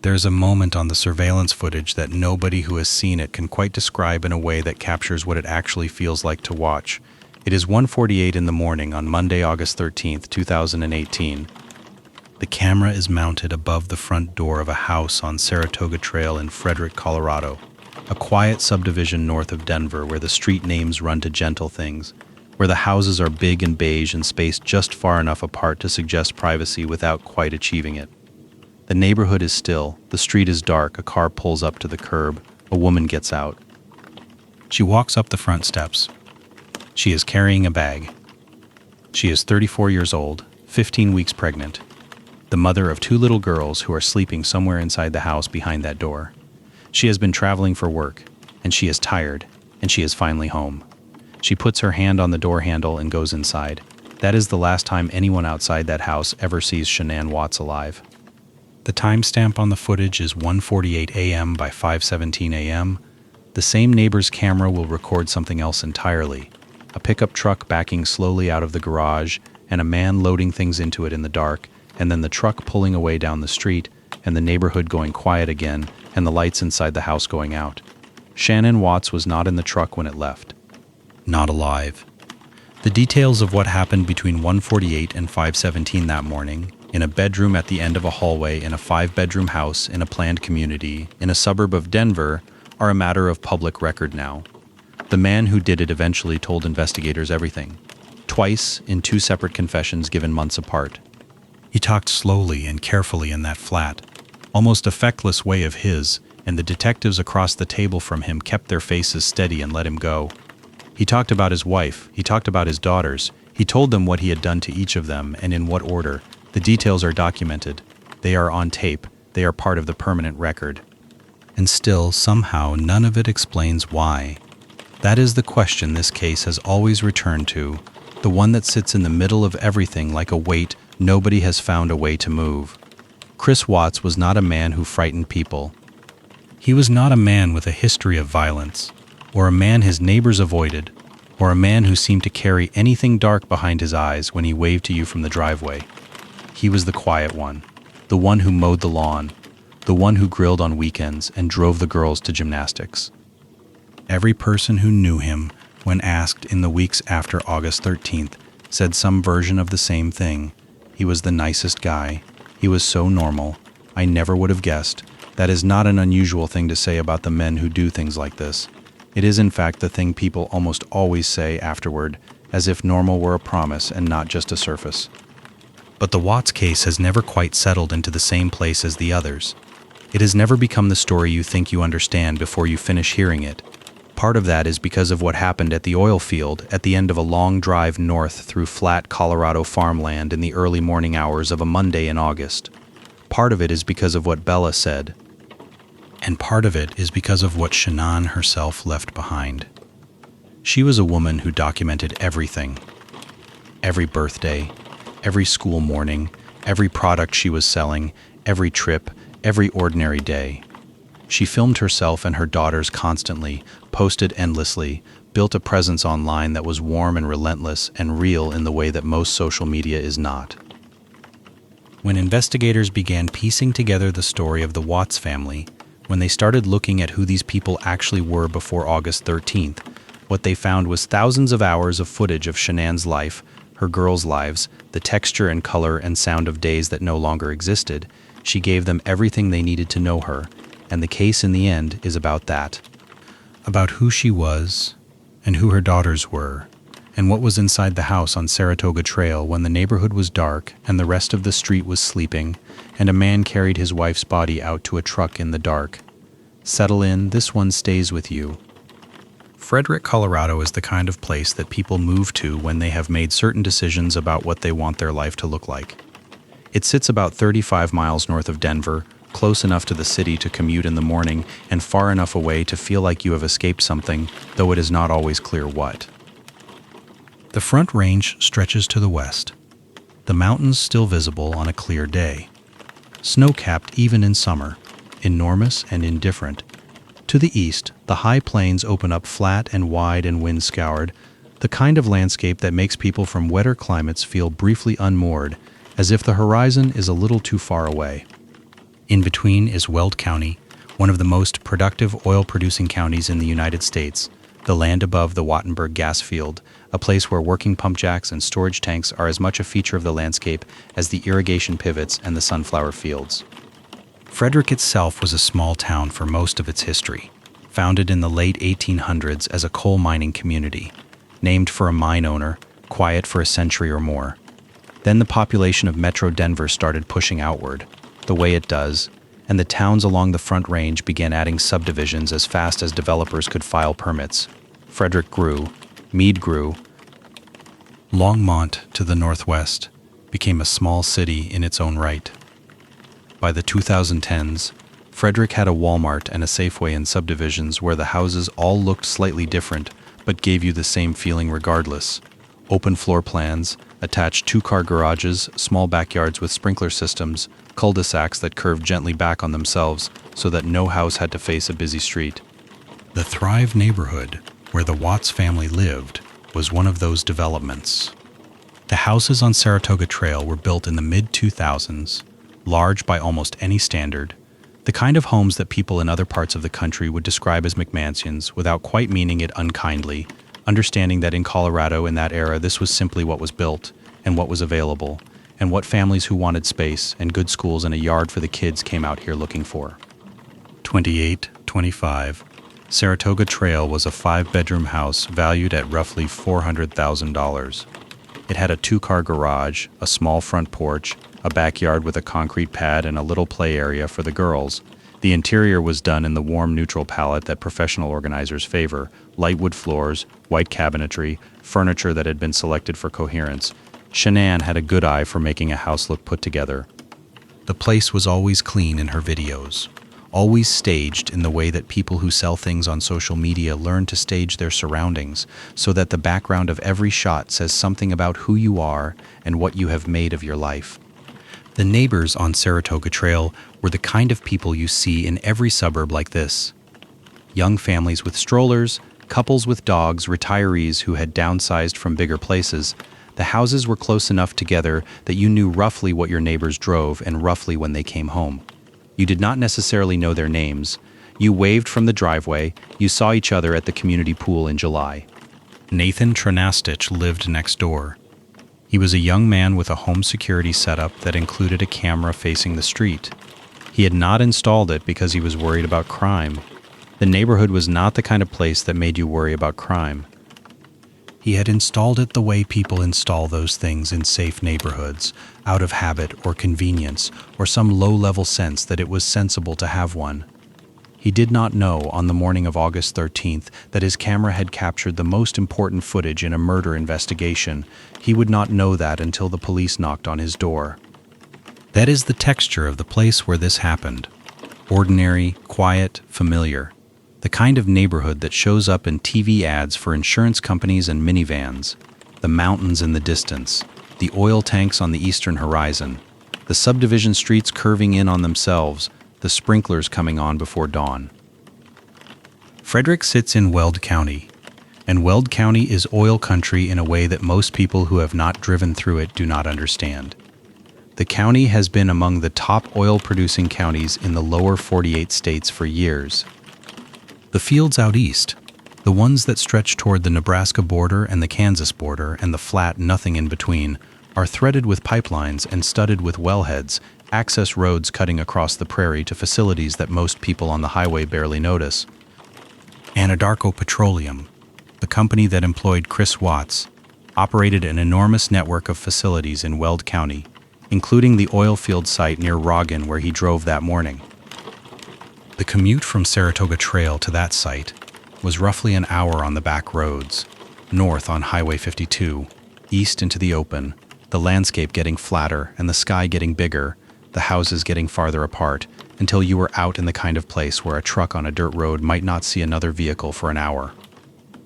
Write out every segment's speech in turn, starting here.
There's a moment on the surveillance footage that nobody who has seen it can quite describe in a way that captures what it actually feels like to watch. It is 1:48 in the morning on Monday, August 13th, 2018. The camera is mounted above the front door of a house on Saratoga Trail in Frederick, Colorado, a quiet subdivision north of Denver where the street names run to gentle things, where the houses are big and beige and spaced just far enough apart to suggest privacy without quite achieving it. The neighborhood is still, the street is dark, a car pulls up to the curb, a woman gets out. She walks up the front steps. She is carrying a bag. She is 34 years old, 15 weeks pregnant, the mother of 2 little girls who are sleeping somewhere inside the house behind that door. She has been traveling for work, and she is tired, and she is finally home. She puts her hand on the door handle and goes inside. That is the last time anyone outside that house ever sees Shanann Watts alive. The timestamp on the footage is 1:48 a.m. by 5:17 a.m. The same neighbor's camera will record something else entirely. A pickup truck backing slowly out of the garage, and a man loading things into it in the dark, and then the truck pulling away down the street, and the neighborhood going quiet again, and the lights inside the house going out. Shanann Watts was not in the truck when it left. Not alive. The details of what happened between 1:48 and 5:17 that morning, in a bedroom at the end of a hallway in a 5-bedroom house in a planned community in a suburb of Denver, are a matter of public record now. The man who did it eventually told investigators everything, twice in 2 separate confessions given months apart. He talked slowly and carefully in that flat, almost effectless way of his, and the detectives across the table from him kept their faces steady and let him go. He talked about his wife, he talked about his daughters, he told them what he had done to each of them and in what order. The details are documented. They are on tape. They are part of the permanent record. And still, somehow, none of it explains why. That is the question this case has always returned to, the one that sits in the middle of everything like a weight nobody has found a way to move. Chris Watts was not a man who frightened people. He was not a man with a history of violence, or a man his neighbors avoided, or a man who seemed to carry anything dark behind his eyes when he waved to you from the driveway. He was the quiet one, the one who mowed the lawn, the one who grilled on weekends and drove the girls to gymnastics. Every person who knew him, when asked in the weeks after August 13th, said some version of the same thing. He was the nicest guy. He was so normal. I never would have guessed. That is not an unusual thing to say about the men who do things like this. It is in fact the thing people almost always say afterward, as if normal were a promise and not just a surface. But the Watts case has never quite settled into the same place as the others. It has never become the story you think you understand before you finish hearing it. Part of that is because of what happened at the oil field at the end of a long drive north through flat Colorado farmland in the early morning hours of a Monday in August. Part of it is because of what Bella said. And part of it is because of what Shanann herself left behind. She was a woman who documented everything. Every birthday, every school morning, every product she was selling, every trip, every ordinary day. She filmed herself and her daughters constantly, posted endlessly, built a presence online that was warm and relentless and real in the way that most social media is not. When investigators began piecing together the story of the Watts family, when they started looking at who these people actually were before August 13th, what they found was thousands of hours of footage of Shanann's life, her girls' lives, the texture and color and sound of days that no longer existed. She gave them everything they needed to know her, and the case in the end is about that. About who she was, and who her daughters were, and what was inside the house on Saratoga Trail when the neighborhood was dark and the rest of the street was sleeping, and a man carried his wife's body out to a truck in the dark. Settle in, this one stays with you. Frederick, Colorado is the kind of place that people move to when they have made certain decisions about what they want their life to look like. It sits about 35 miles north of Denver, close enough to the city to commute in the morning and far enough away to feel like you have escaped something, though it is not always clear what. The Front Range stretches to the west, the mountains still visible on a clear day. Snow-capped even in summer, enormous and indifferent. To the east, the high plains open up flat and wide and wind-scoured, the kind of landscape that makes people from wetter climates feel briefly unmoored, as if the horizon is a little too far away. In between is Weld County, one of the most productive oil-producing counties in the United States, the land above the Wattenberg gas field, a place where working pump jacks and storage tanks are as much a feature of the landscape as the irrigation pivots and the sunflower fields. Frederick itself was a small town for most of its history, founded in the late 1800s as a coal mining community, named for a mine owner, quiet for a century or more. Then the population of Metro Denver started pushing outward, the way it does, and the towns along the Front Range began adding subdivisions as fast as developers could file permits. Frederick grew, Meade grew. Longmont, to the northwest, became a small city in its own right. By the 2010s, Frederick had a Walmart and a Safeway in subdivisions where the houses all looked slightly different but gave you the same feeling regardless. Open floor plans, attached two-car garages, small backyards with sprinkler systems, cul-de-sacs that curved gently back on themselves so that no house had to face a busy street. The Thrive neighborhood, where the Watts family lived, was one of those developments. The houses on Saratoga Trail were built in the mid-2000s, large by almost any standard, the kind of homes that people in other parts of the country would describe as McMansions without quite meaning it unkindly, understanding that in Colorado in that era this was simply what was built and what was available, and what families who wanted space and good schools and a yard for the kids came out here looking for. 2825 Saratoga Trail was a 5-bedroom house valued at roughly $400,000. It had a 2-car garage, a small front porch, a backyard with a concrete pad and a little play area for the girls. The interior was done in the warm neutral palette that professional organizers favor: light wood floors, white cabinetry, furniture that had been selected for coherence. Shanann had a good eye for making a house look put together. The place was always clean in her videos, always staged in the way that people who sell things on social media learn to stage their surroundings, so that the background of every shot says something about who you are and what you have made of your life. The neighbors on Saratoga Trail were the kind of people you see in every suburb like this. Young families with strollers, couples with dogs, retirees who had downsized from bigger places. The houses were close enough together that you knew roughly what your neighbors drove and roughly when they came home. You did not necessarily know their names. You waved from the driveway. You saw each other at the community pool in July. Nathan Tranastich lived next door. He was a young man with a home security setup that included a camera facing the street. He had not installed it because he was worried about crime. The neighborhood was not the kind of place that made you worry about crime. He had installed it the way people install those things in safe neighborhoods, out of habit or convenience, or some low-level sense that it was sensible to have one. He did not know on the morning of August 13th that his camera had captured the most important footage in a murder investigation. He would not know that until the police knocked on his door. That is the texture of the place where this happened. Ordinary, quiet, familiar. The kind of neighborhood that shows up in TV ads for insurance companies and minivans. The mountains in the distance. The oil tanks on the eastern horizon. The subdivision streets curving in on themselves. The sprinklers coming on before dawn. Frederick sits in Weld County, and Weld County is oil country in a way that most people who have not driven through it do not understand. The county has been among the top oil-producing counties in the lower 48 states for years. The fields out east, the ones that stretch toward the Nebraska border and the Kansas border and the flat nothing in between, are threaded with pipelines and studded with wellheads, access roads cutting across the prairie to facilities that most people on the highway barely notice. Anadarko Petroleum, the company that employed Chris Watts, operated an enormous network of facilities in Weld County, including the oil field site near Roggen where he drove that morning. The commute from Saratoga Trail to that site was roughly an hour on the back roads, north on Highway 52, east into the open, the landscape getting flatter and the sky getting bigger, the houses getting farther apart, until you were out in the kind of place where a truck on a dirt road might not see another vehicle for an hour.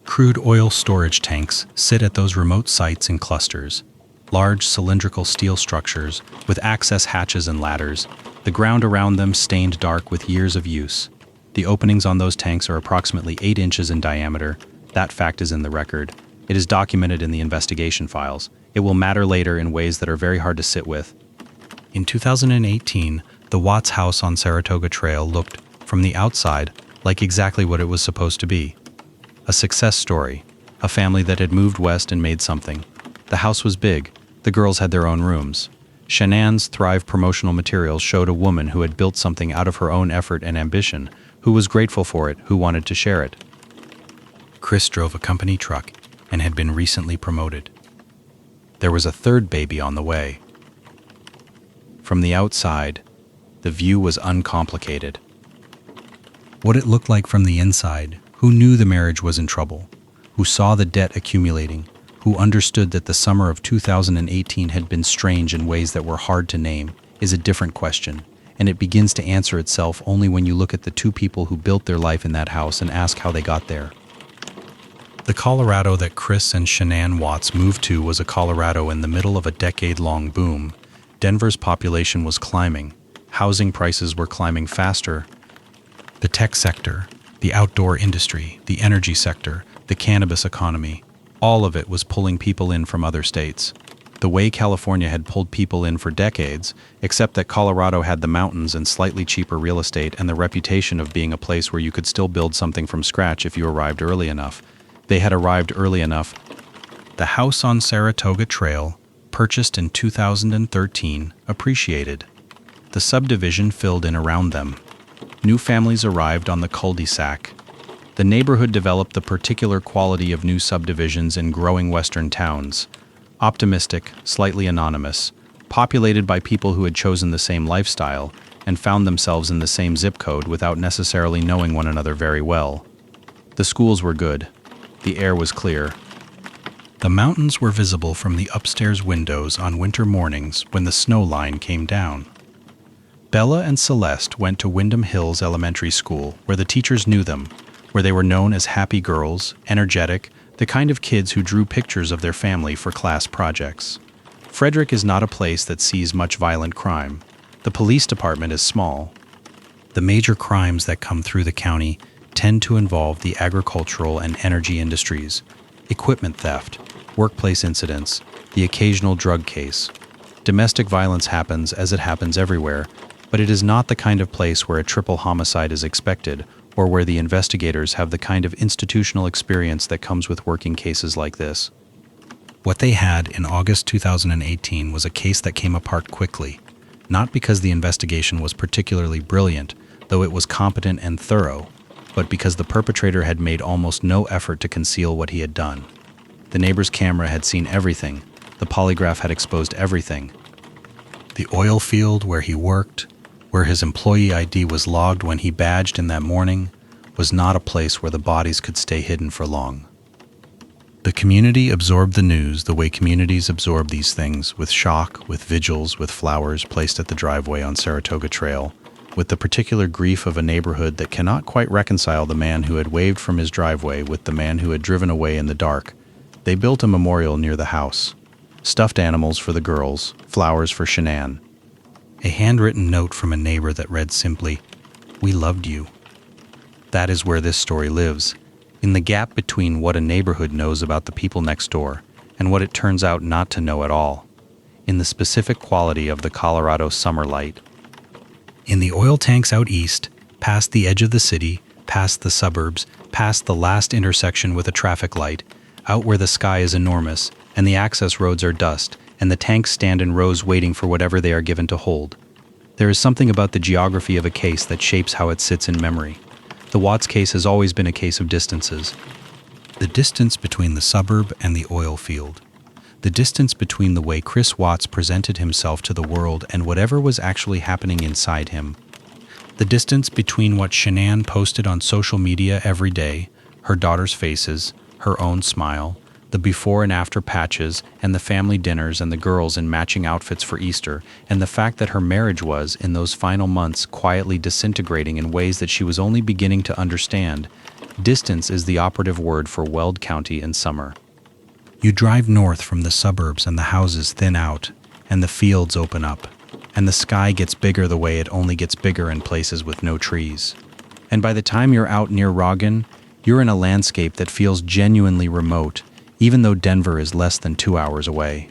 Crude oil storage tanks sit at those remote sites in clusters, large cylindrical steel structures with access hatches and ladders, the ground around them stained dark with years of use. The openings on those tanks are approximately 8 inches in diameter. That fact is in the record. It is documented in the investigation files. It will matter later in ways that are very hard to sit with. In 2018, The Watts house on Saratoga Trail looked, from the outside, like exactly what it was supposed to be. A success story, a family that had moved west and made something. The house was big, the girls had their own rooms. Shanann's Thrive promotional materials showed a woman who had built something out of her own effort and ambition, who was grateful for it, who wanted to share it. Chris drove a company truck and had been recently promoted. There was a third baby on the way. From the outside, the view was uncomplicated. What it looked like from the inside, who knew the marriage was in trouble, who saw the debt accumulating, who understood that the summer of 2018 had been strange in ways that were hard to name, is a different question, and it begins to answer itself only when you look at the two people who built their life in that house and ask how they got there. The Colorado that Chris and Shanann Watts moved to was a Colorado in the middle of a decade-long boom. Denver's population was climbing. Housing prices were climbing faster. The tech sector, the outdoor industry, the energy sector, the cannabis economy, all of it was pulling people in from other states. The way California had pulled people in for decades, except that Colorado had the mountains and slightly cheaper real estate and the reputation of being a place where you could still build something from scratch if you arrived early enough. They had arrived early enough. The house on Saratoga Trail, purchased in 2013, appreciated. The subdivision filled in around them. New families arrived on the cul-de-sac. The neighborhood developed the particular quality of new subdivisions in growing western towns. Optimistic, slightly anonymous, populated by people who had chosen the same lifestyle and found themselves in the same zip code without necessarily knowing one another very well. The schools were good. The air was clear. The mountains were visible from the upstairs windows on winter mornings when the snow line came down. Bella and Celeste went to Wyndham Hills Elementary School, where the teachers knew them, where they were known as happy girls, energetic, the kind of kids who drew pictures of their family for class projects. Frederick is not a place that sees much violent crime. The police department is small. The major crimes that come through the county tend to involve the agricultural and energy industries, equipment theft, workplace incidents, the occasional drug case. Domestic violence happens as it happens everywhere, but it is not the kind of place where a triple homicide is expected or where the investigators have the kind of institutional experience that comes with working cases like this. What they had in August 2018 was a case that came apart quickly, not because the investigation was particularly brilliant, though it was competent and thorough, but because the perpetrator had made almost no effort to conceal what he had done. The neighbor's camera had seen everything. The polygraph had exposed everything. The oil field where he worked, where his employee ID was logged when he badged in that morning, was not a place where the bodies could stay hidden for long. The community absorbed the news the way communities absorb these things, with shock, with vigils, with flowers placed at the driveway on Saratoga Trail, with the particular grief of a neighborhood that cannot quite reconcile the man who had waved from his driveway with the man who had driven away in the dark. They built a memorial near the house. Stuffed animals for the girls, flowers for Shanann. A handwritten note from a neighbor that read simply, "We loved you." That is where this story lives, in the gap between what a neighborhood knows about the people next door and what it turns out not to know at all, in the specific quality of the Colorado summer light. In the oil tanks out east, past the edge of the city, past the suburbs, past the last intersection with a traffic light, out where the sky is enormous and the access roads are dust, and the tanks stand in rows waiting for whatever they are given to hold. There is something about the geography of a case that shapes how it sits in memory. The Watts case has always been a case of distances. The distance between the suburb and the oil field. The distance between the way Chris Watts presented himself to the world and whatever was actually happening inside him. The distance between what Shanann posted on social media every day, her daughter's faces, her own smile, the before and after patches, and the family dinners and the girls in matching outfits for Easter, and the fact that her marriage was, in those final months, quietly disintegrating in ways that she was only beginning to understand. Distance is the operative word for Weld County in summer. You drive north from the suburbs and the houses thin out, and the fields open up, and the sky gets bigger the way it only gets bigger in places with no trees. And by the time you're out near Roggen, you're in a landscape that feels genuinely remote, even though Denver is less than 2 hours away.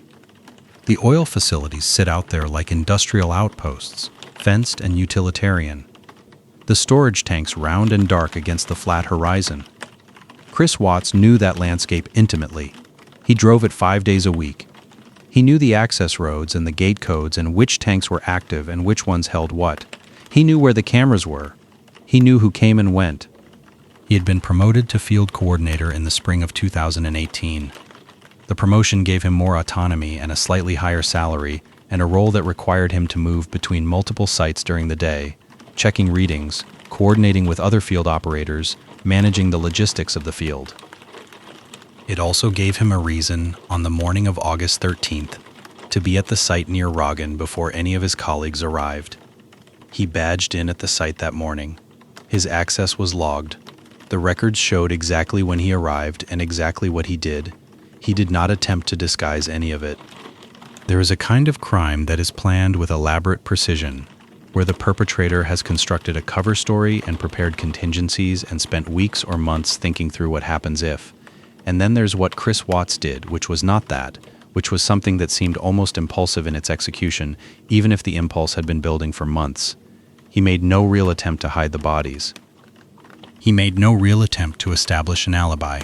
The oil facilities sit out there like industrial outposts, fenced and utilitarian. The storage tanks round and dark against the flat horizon. Chris Watts knew that landscape intimately. He drove it 5 days a week. He knew the access roads and the gate codes and which tanks were active and which ones held what. He knew where the cameras were. He knew who came and went. He had been promoted to field coordinator in the spring of 2018. The promotion gave him more autonomy and a slightly higher salary, and a role that required him to move between multiple sites during the day, checking readings, coordinating with other field operators, managing the logistics of the field. It also gave him a reason, on the morning of August 13th, to be at the site near Roggen before any of his colleagues arrived. He badged in at the site that morning. His access was logged. The records showed exactly when he arrived and exactly what he did. He did not attempt to disguise any of it. There is a kind of crime that is planned with elaborate precision, where the perpetrator has constructed a cover story and prepared contingencies and spent weeks or months thinking through what happens if. And then there's what Chris Watts did, which was not that, which was something that seemed almost impulsive in its execution, even if the impulse had been building for months. He made no real attempt to hide the bodies. He made no real attempt to establish an alibi.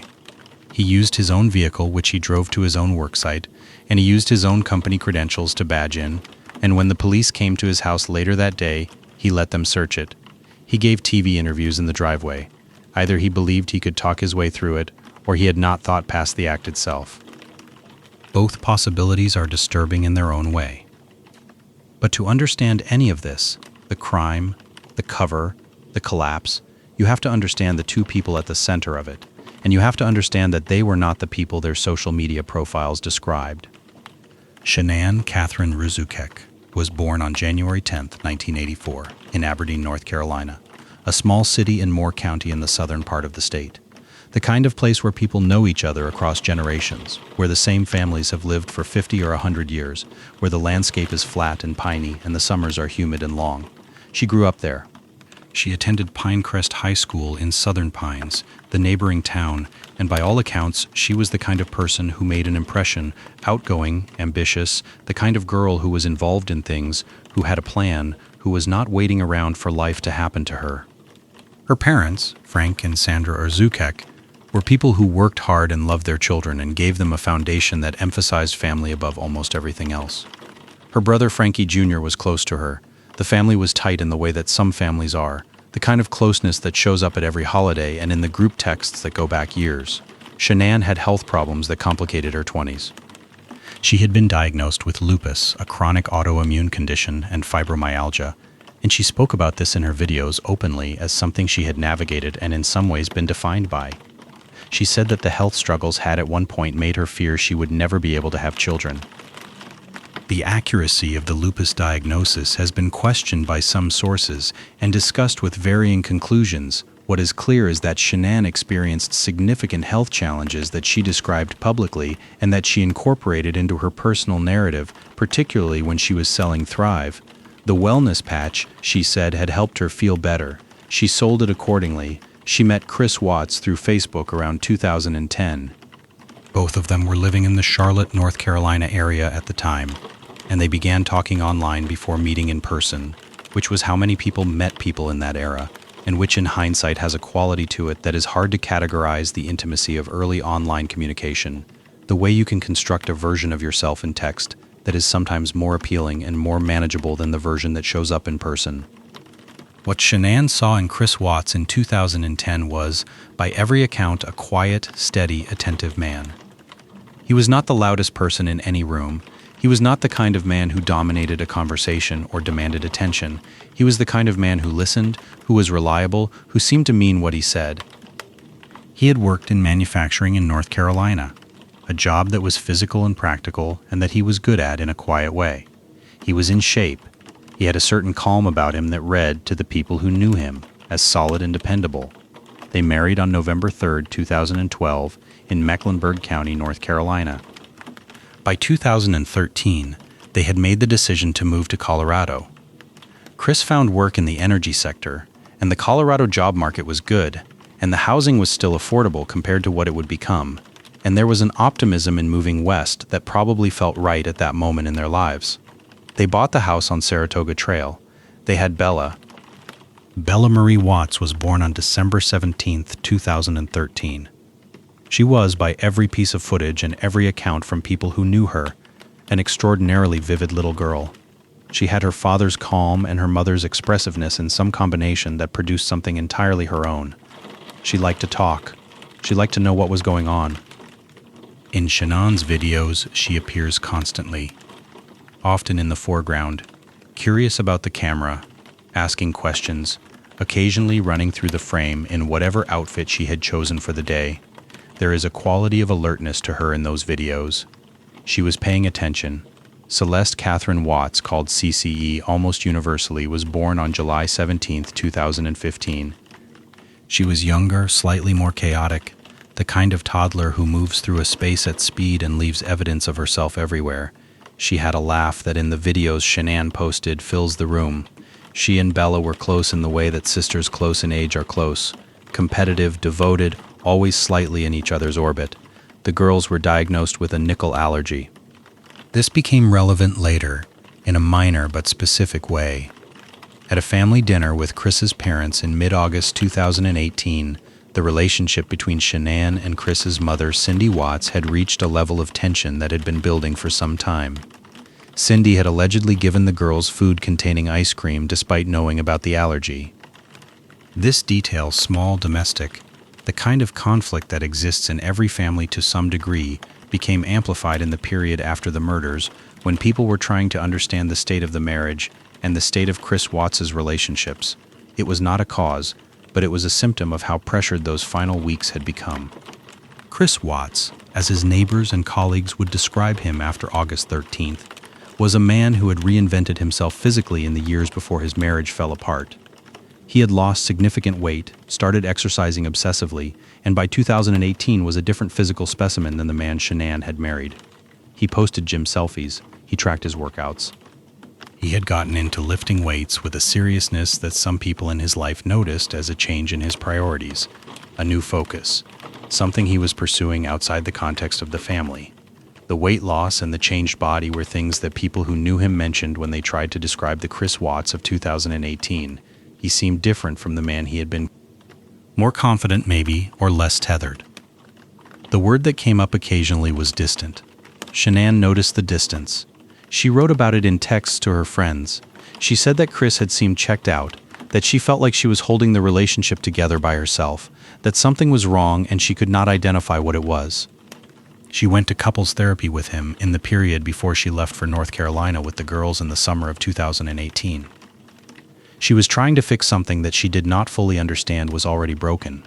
He used his own vehicle, which he drove to his own worksite, and he used his own company credentials to badge in, and when the police came to his house later that day, he let them search it. He gave TV interviews in the driveway. Either he believed he could talk his way through it, or he had not thought past the act itself. Both possibilities are disturbing in their own way. But to understand any of this, the crime, the cover, the collapse, you have to understand the two people at the center of it, and you have to understand that they were not the people their social media profiles described. Shanann Catherine Ruzukek was born on January 10, 1984, in Aberdeen, North Carolina, a small city in Moore County in the southern part of the state. The kind of place where people know each other across generations, where the same families have lived for 50 or 100 years, where the landscape is flat and piney and the summers are humid and long. She grew up there. She attended Pinecrest High School in Southern Pines, the neighboring town, and by all accounts, she was the kind of person who made an impression, outgoing, ambitious, the kind of girl who was involved in things, who had a plan, who was not waiting around for life to happen to her. Her parents, Frank and Sandra Ruzukek, were people who worked hard and loved their children and gave them a foundation that emphasized family above almost everything else. Her brother Frankie Jr. was close to her. The family was tight in the way that some families are, the kind of closeness that shows up at every holiday and in the group texts that go back years. Shanann had health problems that complicated her 20s. She had been diagnosed with lupus, a chronic autoimmune condition, and fibromyalgia, and she spoke about this in her videos openly as something she had navigated and in some ways been defined by. She said that the health struggles had at one point made her fear she would never be able to have children. The accuracy of the lupus diagnosis has been questioned by some sources and discussed with varying conclusions. What is clear is that Shanann experienced significant health challenges that she described publicly and that she incorporated into her personal narrative, particularly when she was selling Thrive. The wellness patch, she said, had helped her feel better. She sold it accordingly. She met Chris Watts through Facebook around 2010. Both of them were living in the Charlotte, North Carolina area at the time, and they began talking online before meeting in person, which was how many people met people in that era, and which in hindsight has a quality to it that is hard to categorize the intimacy of early online communication, the way you can construct a version of yourself in text that is sometimes more appealing and more manageable than the version that shows up in person. What Shanann saw in Chris Watts in 2010 was, by every account, a quiet, steady, attentive man. He was not the loudest person in any room. He was not the kind of man who dominated a conversation or demanded attention. He was the kind of man who listened, who was reliable, who seemed to mean what he said. He had worked in manufacturing in North Carolina, a job that was physical and practical and that he was good at in a quiet way. He was in shape. He had a certain calm about him that read, to the people who knew him, as solid and dependable. They married on November 3, 2012, in Mecklenburg County, North Carolina. By 2013, they had made the decision to move to Colorado. Chris found work in the energy sector, and the Colorado job market was good, and the housing was still affordable compared to what it would become, and there was an optimism in moving west that probably felt right at that moment in their lives. They bought the house on Saratoga Trail. They had Bella. Bella Marie Watts was born on December 17, 2013. She was, by every piece of footage and every account from people who knew her, an extraordinarily vivid little girl. She had her father's calm and her mother's expressiveness in some combination that produced something entirely her own. She liked to talk. She liked to know what was going on. In Shanann's videos, she appears constantly, often in the foreground, curious about the camera, asking questions, occasionally running through the frame in whatever outfit she had chosen for the day. There is a quality of alertness to her in those videos. She was paying attention. Celeste Catherine Watts, called CCE almost universally, was born on July 17, 2015. She was younger, slightly more chaotic, the kind of toddler who moves through a space at speed and leaves evidence of herself everywhere. She had a laugh that in the videos Shanann posted fills the room. She and Bella were close in the way that sisters close in age are close. Competitive, devoted, always slightly in each other's orbit. The girls were diagnosed with a nickel allergy. This became relevant later, in a minor but specific way. At a family dinner with Chris's parents in mid-August 2018, the relationship between Shanann and Chris's mother, Cindy Watts, had reached a level of tension that had been building for some time. Cindy had allegedly given the girls food containing ice cream despite knowing about the allergy. This detail, small, domestic, the kind of conflict that exists in every family to some degree, became amplified in the period after the murders, when people were trying to understand the state of the marriage and the state of Chris Watts's relationships. It was not a cause, but it was a symptom of how pressured those final weeks had become. Chris Watts, as his neighbors and colleagues would describe him after August 13th, was a man who had reinvented himself physically in the years before his marriage fell apart. He had lost significant weight, started exercising obsessively, and by 2018 was a different physical specimen than the man Shanann had married. He posted gym selfies. He tracked his workouts. He had gotten into lifting weights with a seriousness that some people in his life noticed as a change in his priorities, a new focus, something he was pursuing outside the context of the family. The weight loss and the changed body were things that people who knew him mentioned when they tried to describe the Chris Watts of 2018. He seemed different from the man he had been. More confident, maybe, or less tethered. The word that came up occasionally was distant. Shanann noticed the distance. She wrote about it in texts to her friends. She said that Chris had seemed checked out, that she felt like she was holding the relationship together by herself, that something was wrong and she could not identify what it was. She went to couples therapy with him in the period before she left for North Carolina with the girls in the summer of 2018. She was trying to fix something that she did not fully understand was already broken.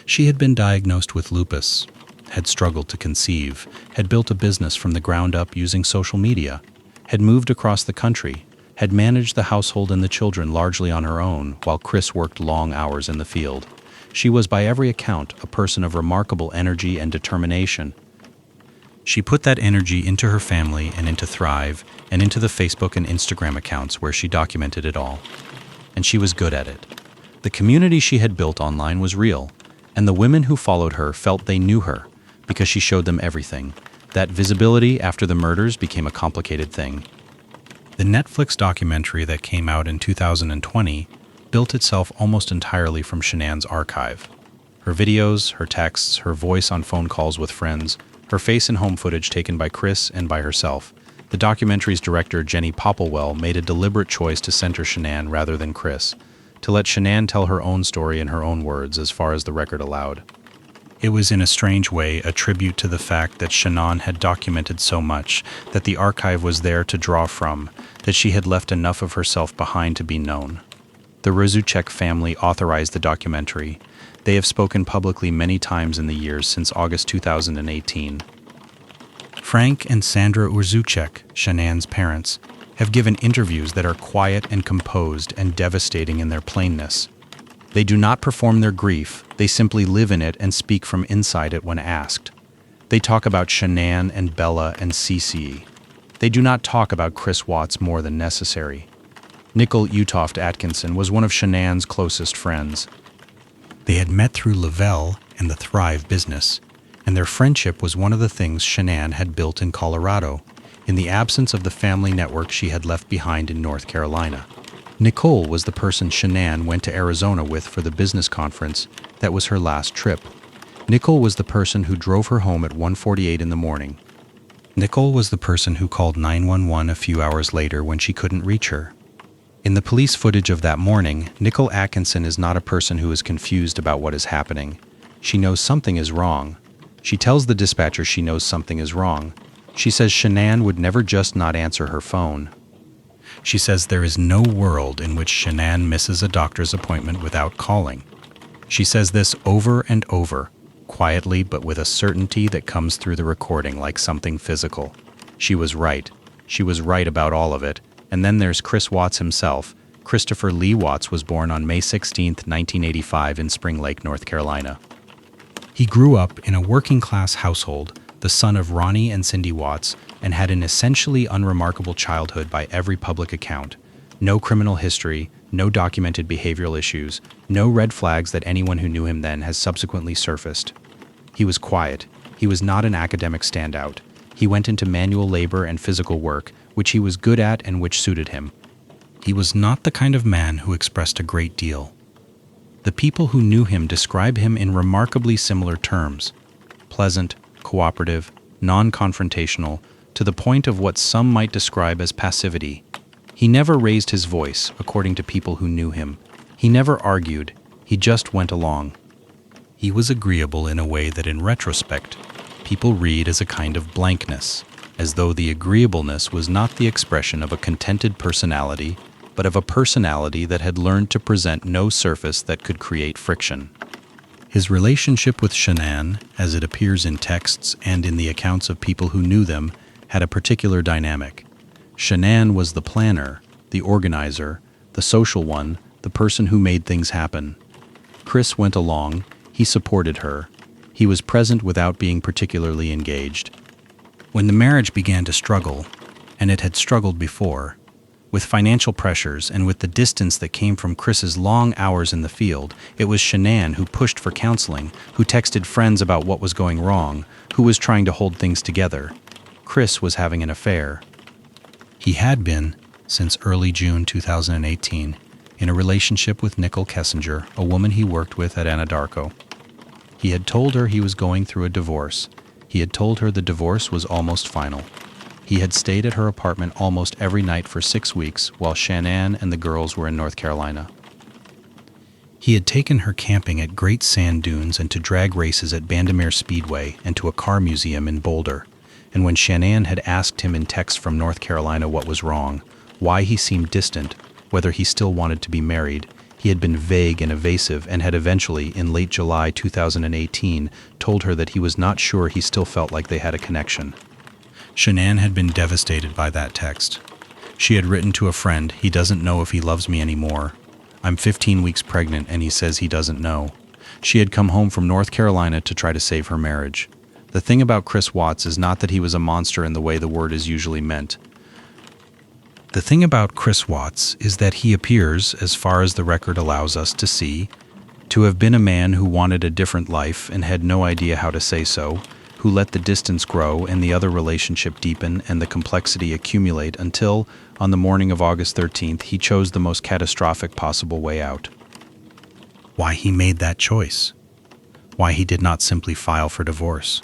She had been diagnosed with lupus, had struggled to conceive, had built a business from the ground up using social media, had moved across the country, had managed the household and the children largely on her own while Chris worked long hours in the field. She was, by every account, a person of remarkable energy and determination. She put that energy into her family and into Thrive and into the Facebook and Instagram accounts where she documented it all. And she was good at it. The community she had built online was real, and the women who followed her felt they knew her because she showed them everything. That visibility after the murders became a complicated thing. The Netflix documentary that came out in 2020 built itself almost entirely from Shanann's archive. Her videos, her texts, her voice on phone calls with friends, her face and home footage taken by Chris and by herself. The documentary's director, Jenny Popplewell, made a deliberate choice to center Shanann rather than Chris, to let Shanann tell her own story in her own words as far as the record allowed. It was in a strange way a tribute to the fact that Shanann had documented so much, that the archive was there to draw from, that she had left enough of herself behind to be known. The Roggen family authorized the documentary. They have spoken publicly many times in the years since August 2018. Frank and Sandra Roggen, Shanann's parents, have given interviews that are quiet and composed and devastating in their plainness. They do not perform their grief, they simply live in it and speak from inside it when asked. They talk about Shanann and Bella and Cece. They do not talk about Chris Watts more than necessary. Nicole Utoft Atkinson was one of Shanann's closest friends. They had met through Lavelle and the Thrive business, and their friendship was one of the things Shanann had built in Colorado, in the absence of the family network she had left behind in North Carolina. Nicole was the person Shanann went to Arizona with for the business conference that was her last trip. Nicole was the person who drove her home at 1:48 in the morning. Nicole was the person who called 911 a few hours later when she couldn't reach her. In the police footage of that morning, Nicole Atkinson is not a person who is confused about what is happening. She knows something is wrong. She tells the dispatcher she knows something is wrong. She says Shanann would never just not answer her phone. She says there is no world in which Shanann misses a doctor's appointment without calling. She says this over and over, quietly but with a certainty that comes through the recording like something physical. She was right. She was right about all of it. And then there's Chris Watts himself. Christopher Lee Watts was born on May 16, 1985 in Spring Lake, North Carolina. He grew up in a working-class household, the son of Ronnie and Cindy Watts, and had an essentially unremarkable childhood by every public account. No criminal history, no documented behavioral issues, no red flags that anyone who knew him then has subsequently surfaced. He was quiet. He was not an academic standout. He went into manual labor and physical work, which he was good at and which suited him. He was not the kind of man who expressed a great deal. The people who knew him describe him in remarkably similar terms: pleasant, cooperative, non-confrontational, to the point of what some might describe as passivity. He never raised his voice, according to people who knew him. He never argued. He just went along. He was agreeable in a way that in retrospect, people read as a kind of blankness, as though the agreeableness was not the expression of a contented personality, but of a personality that had learned to present no surface that could create friction. His relationship with Shanann, as it appears in texts and in the accounts of people who knew them, had a particular dynamic. Shanann was the planner, the organizer, the social one, the person who made things happen. Chris went along. He supported her. He was present without being particularly engaged. When the marriage began to struggle, and it had struggled before, with financial pressures and with the distance that came from Chris's long hours in the field, it was Shanann who pushed for counseling, who texted friends about what was going wrong, who was trying to hold things together. Chris was having an affair. He had been, since early June 2018, in a relationship with Nicole Kessinger, a woman he worked with at Anadarko. He had told her he was going through a divorce. He had told her the divorce was almost final. He had stayed at her apartment almost every night for 6 weeks while Shanann and the girls were in North Carolina. He had taken her camping at Great Sand Dunes and to drag races at Bandimere Speedway and to a car museum in Boulder. And when Shanann had asked him in text from North Carolina what was wrong, why he seemed distant, whether he still wanted to be married, he had been vague and evasive and had eventually, in late July 2018, told her that he was not sure he still felt like they had a connection. Shanann had been devastated by that text. She had written to a friend, "He doesn't know if he loves me anymore. I'm 15 weeks pregnant and he says he doesn't know." She had come home from North Carolina to try to save her marriage. The thing about Chris Watts is not that he was a monster in the way the word is usually meant. The thing about Chris Watts is that he appears, as far as the record allows us to see, to have been a man who wanted a different life and had no idea how to say so, who let the distance grow and the other relationship deepen and the complexity accumulate until, on the morning of August 13th, he chose the most catastrophic possible way out. Why he made that choice? Why he did not simply file for divorce?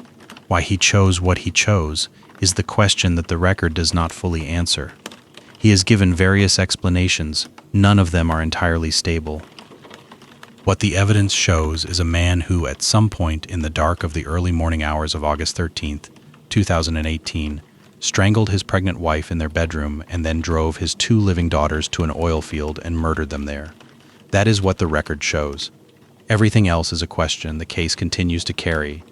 Why he chose what he chose is the question that the record does not fully answer. He has given various explanations. None of them are entirely stable. What the evidence shows is a man who, at some point in the dark of the early morning hours of August 13th, 2018, strangled his pregnant wife in their bedroom and then drove his 2 living daughters to an oil field and murdered them there. That is what the record shows. Everything else is a question the case continues to carry.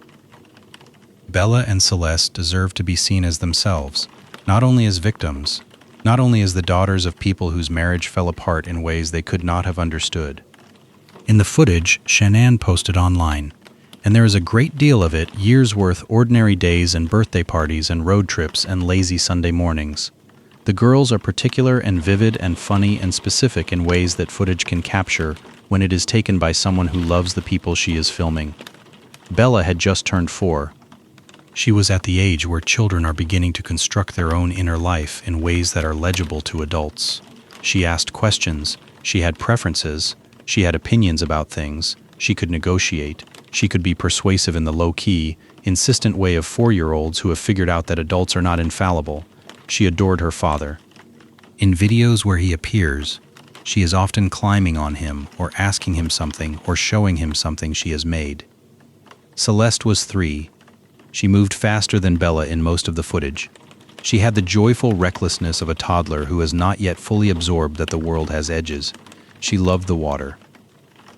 Bella and Celeste deserve to be seen as themselves, not only as victims, not only as the daughters of people whose marriage fell apart in ways they could not have understood. In the footage, Shanann posted online, and there is a great deal of it, years worth, ordinary days and birthday parties and road trips and lazy Sunday mornings. The girls are particular and vivid and funny and specific in ways that footage can capture when it is taken by someone who loves the people she is filming. Bella had just turned 4. She was at the age where children are beginning to construct their own inner life in ways that are legible to adults. She asked questions, she had preferences, she had opinions about things, she could negotiate, she could be persuasive in the low-key, insistent way of 4-year-olds who have figured out that adults are not infallible. She adored her father. In videos where he appears, she is often climbing on him or asking him something or showing him something she has made. Celeste was 3. She moved faster than Bella in most of the footage. She had the joyful recklessness of a toddler who has not yet fully absorbed that the world has edges. She loved the water.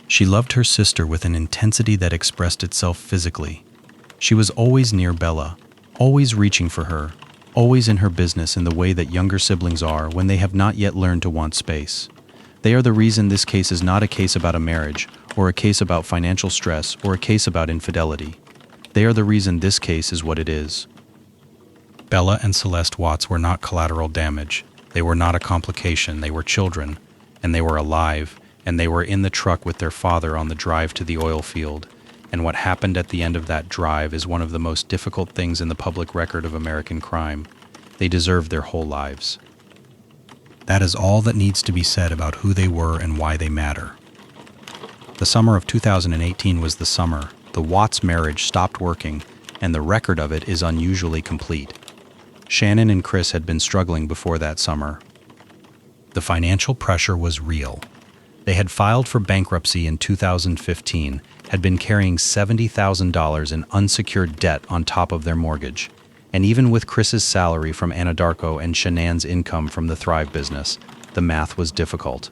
She loved her sister with an intensity that expressed itself physically. She was always near Bella, always reaching for her, always in her business in the way that younger siblings are when they have not yet learned to want space. They are the reason this case is not a case about a marriage, or a case about financial stress, or a case about infidelity. They are the reason this case is what it is. Bella and Celeste Watts were not collateral damage. They were not a complication. They were children, and they were alive, and they were in the truck with their father on the drive to the oil field. And what happened at the end of that drive is one of the most difficult things in the public record of American crime. They deserved their whole lives. That is all that needs to be said about who they were and why they matter. The summer of 2018 was the summer. The Watts marriage stopped working, and the record of it is unusually complete. Shanann and Chris had been struggling before that summer. The financial pressure was real. They had filed for bankruptcy in 2015, had been carrying $70,000 in unsecured debt on top of their mortgage. And even with Chris's salary from Anadarko and Shanann's income from the Thrive business, the math was difficult.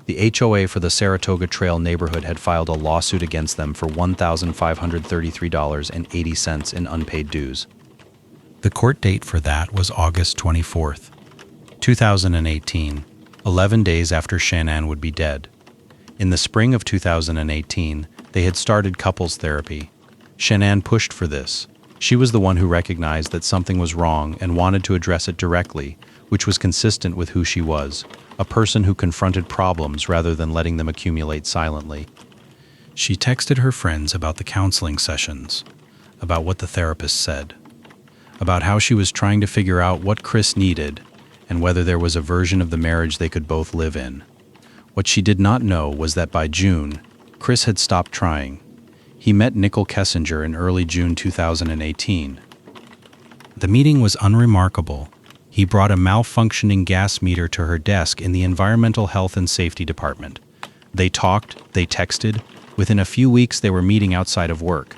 The HOA for the Saratoga Trail neighborhood had filed a lawsuit against them for $1,533.80 in unpaid dues. The court date for that was August 24th, 2018, 11 days after Shanann would be dead. In the spring of 2018, they had started couples therapy. Shanann pushed for this. She was the one who recognized that something was wrong and wanted to address it directly, which was consistent with who she was, a person who confronted problems rather than letting them accumulate silently. She texted her friends about the counseling sessions, about what the therapist said, about how she was trying to figure out what Chris needed and whether there was a version of the marriage they could both live in. What she did not know was that by June, Chris had stopped trying. He met Nicole Kessinger in early June 2018. The meeting was unremarkable. He brought a malfunctioning gas meter to her desk in the Environmental Health and Safety Department. They talked, they texted. Within a few weeks, they were meeting outside of work.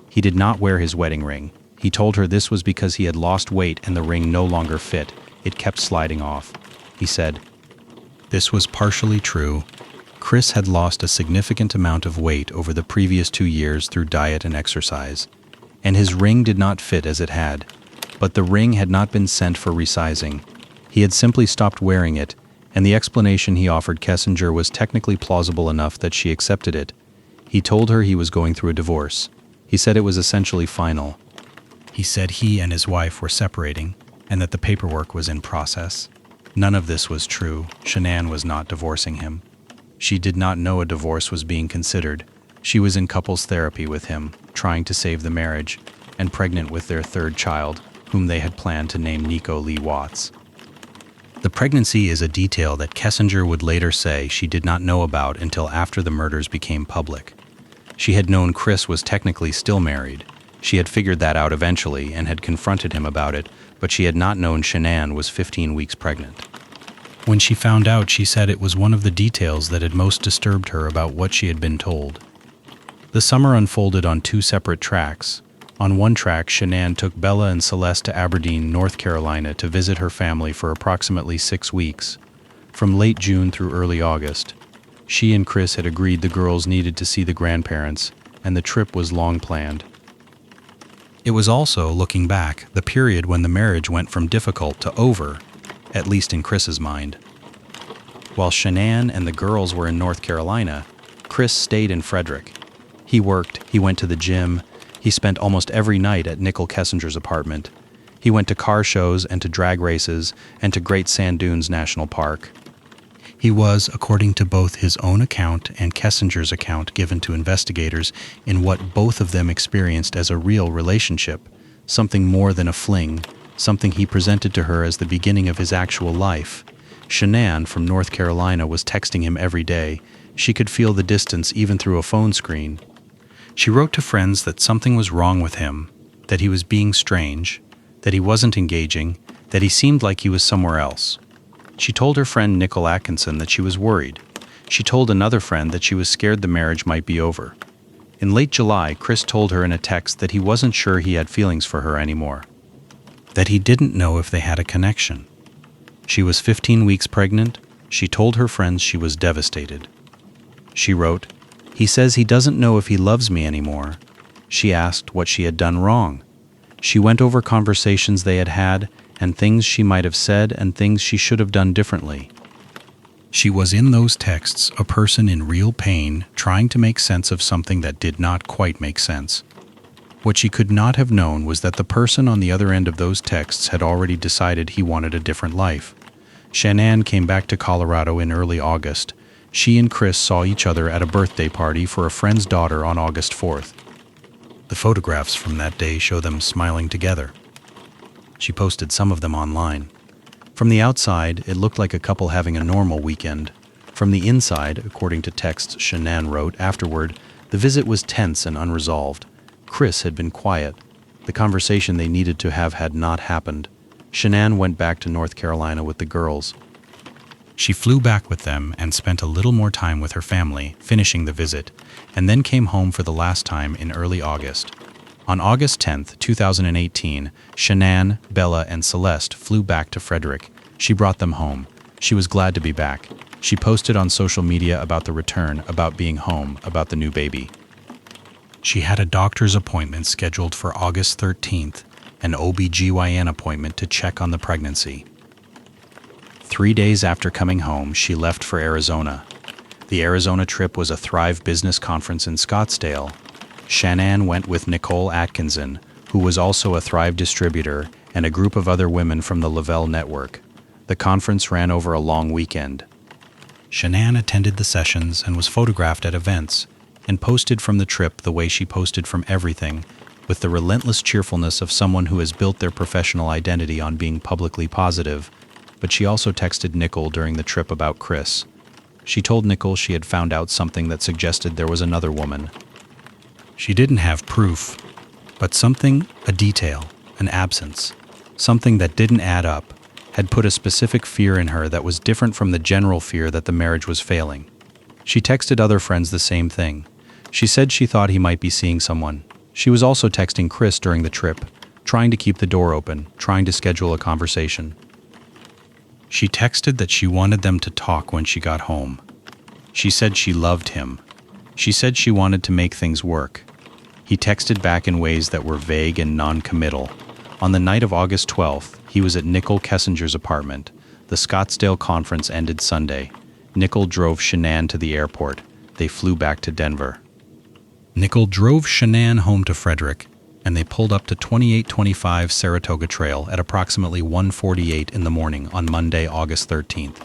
He did not wear his wedding ring. He told her this was because he had lost weight and the ring no longer fit. It kept sliding off. He said, this was partially true. Chris had lost a significant amount of weight over the previous 2 years through diet and exercise, and his ring did not fit as it had. But the ring had not been sent for resizing. He had simply stopped wearing it, and the explanation he offered Kessinger was technically plausible enough that she accepted it. He told her he was going through a divorce. He said it was essentially final. He said he and his wife were separating, and that the paperwork was in process. None of this was true. Shanann was not divorcing him. She did not know a divorce was being considered. She was in couples therapy with him, trying to save the marriage, and pregnant with their third child, whom they had planned to name Nico Lee Watts. The pregnancy is a detail that Kessinger would later say she did not know about until after the murders became public. She had known Chris was technically still married. She had figured that out eventually and had confronted him about it, but she had not known Shanann was 15 weeks pregnant. When she found out, she said it was one of the details that had most disturbed her about what she had been told. The summer unfolded on 2 separate tracks. On one track, Shanann took Bella and Celeste to Aberdeen, North Carolina to visit her family for approximately 6 weeks. From late June through early August, she and Chris had agreed the girls needed to see the grandparents, and the trip was long planned. It was also, looking back, the period when the marriage went from difficult to over, at least in Chris's mind. While Shanann and the girls were in North Carolina, Chris stayed in Frederick. He worked, he went to the gym, he spent almost every night at Nicole Kessinger's apartment. He went to car shows and to drag races and to Great Sand Dunes National Park. He was, according to both his own account and Kessinger's account given to investigators, in what both of them experienced as a real relationship, something more than a fling, something he presented to her as the beginning of his actual life. Shanann from North Carolina was texting him every day. She could feel the distance even through a phone screen. She wrote to friends that something was wrong with him, that he was being strange, that he wasn't engaging, that he seemed like he was somewhere else. She told her friend Nicole Atkinson that she was worried. She told another friend that she was scared the marriage might be over. In late July, Chris told her in a text that he wasn't sure he had feelings for her anymore, that he didn't know if they had a connection. She was 15 weeks pregnant. She told her friends she was devastated. She wrote, "He says he doesn't know if he loves me anymore." She asked what she had done wrong. She went over conversations they had had and things she might have said and things she should have done differently. She was in those texts a person in real pain, trying to make sense of something that did not quite make sense. What she could not have known was that the person on the other end of those texts had already decided he wanted a different life. Shanann came back to Colorado in early August. She and Chris saw each other at a birthday party for a friend's daughter on August 4th. The photographs from that day show them smiling together. She posted some of them online. From the outside, it looked like a couple having a normal weekend. From the inside, according to texts Shanann wrote afterward, the visit was tense and unresolved. Chris had been quiet. The conversation they needed to have had not happened. Shanann went back to North Carolina with the girls. She flew back with them and spent a little more time with her family, finishing the visit, and then came home for the last time in early August. On August 10th, 2018, Shanann, Bella, and Celeste flew back to Frederick. She brought them home. She was glad to be back. She posted on social media about the return, about being home, about the new baby. She had a doctor's appointment scheduled for August 13th, an OB/GYN appointment to check on the pregnancy. 3 days after coming home, she left for Arizona. The Arizona trip was a Thrive Business Conference in Scottsdale. Shanann went with Nicole Atkinson, who was also a Thrive distributor, and a group of other women from the Lavelle Network. The conference ran over a long weekend. Shanann attended the sessions and was photographed at events, and posted from the trip the way she posted from everything, with the relentless cheerfulness of someone who has built their professional identity on being publicly positive. But she also texted Nicole during the trip about Chris. She told Nicole she had found out something that suggested there was another woman. She didn't have proof, but something, a detail, an absence, something that didn't add up, had put a specific fear in her that was different from the general fear that the marriage was failing. She texted other friends the same thing. She said she thought he might be seeing someone. She was also texting Chris during the trip, trying to keep the door open, trying to schedule a conversation. She texted that she wanted them to talk when she got home. She said she loved him. She said she wanted to make things work. He texted back in ways that were vague and non-committal. On the night of August 12th, he was at Nicole Kessinger's apartment. The Scottsdale conference ended Sunday. Nicole drove Shanann to the airport. They flew back to Denver. Nicole drove Shanann home to Frederick, and they pulled up to 2825 Saratoga Trail at approximately 1:48 in the morning on Monday, August 13th.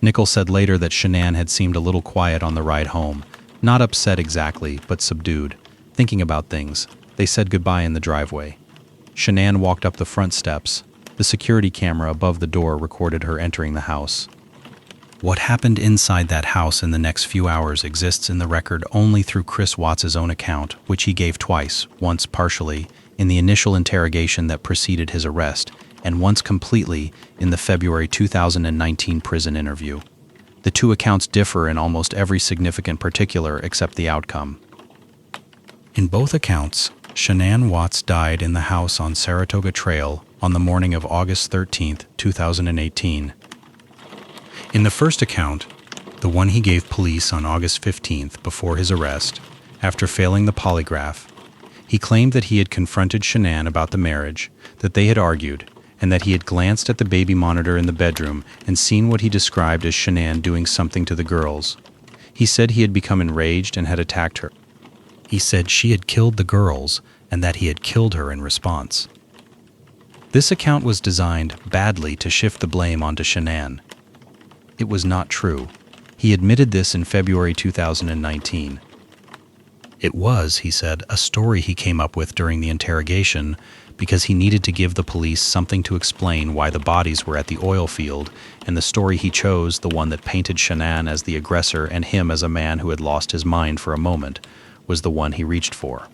Nicole said later that Shanann had seemed a little quiet on the ride home, not upset exactly, but subdued, thinking about things. They said goodbye in the driveway. Shanann walked up the front steps. The security camera above the door recorded her entering the house. What happened inside that house in the next few hours exists in the record only through Chris Watts' own account, which he gave twice, once partially, in the initial interrogation that preceded his arrest, and once completely in the February 2019 prison interview. The two accounts differ in almost every significant particular except the outcome. In both accounts, Shanann Watts died in the house on Saratoga Trail on the morning of August 13, 2018. In the first account, the one he gave police on August 15th before his arrest, after failing the polygraph, he claimed that he had confronted Shanann about the marriage, that they had argued, and that he had glanced at the baby monitor in the bedroom and seen what he described as Shanann doing something to the girls. He said he had become enraged and had attacked her. He said she had killed the girls and that he had killed her in response. This account was designed badly to shift the blame onto Shanann. It was not true. He admitted this in February 2019. It was, he said, a story he came up with during the interrogation, because he needed to give the police something to explain why the bodies were at the oil field, and the story he chose, the one that painted Shanann as the aggressor and him as a man who had lost his mind for a moment, was the one he reached for.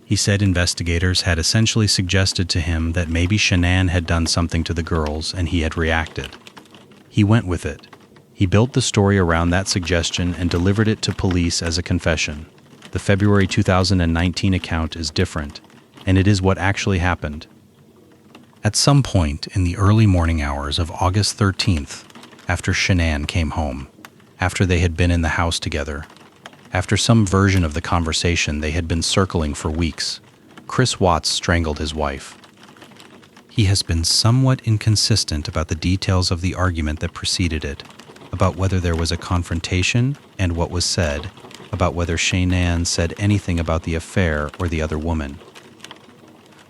He said investigators had essentially suggested to him that maybe Shanann had done something to the girls and he had reacted. He went with it. He built the story around that suggestion and delivered it to police as a confession. The February 2019 account is different, and it is what actually happened. At some point in the early morning hours of August 13th, after Shanann came home, after they had been in the house together, after some version of the conversation they had been circling for weeks, Chris Watts strangled his wife. He has been somewhat inconsistent about the details of the argument that preceded it, about whether there was a confrontation and what was said, about whether Shanann said anything about the affair or the other woman.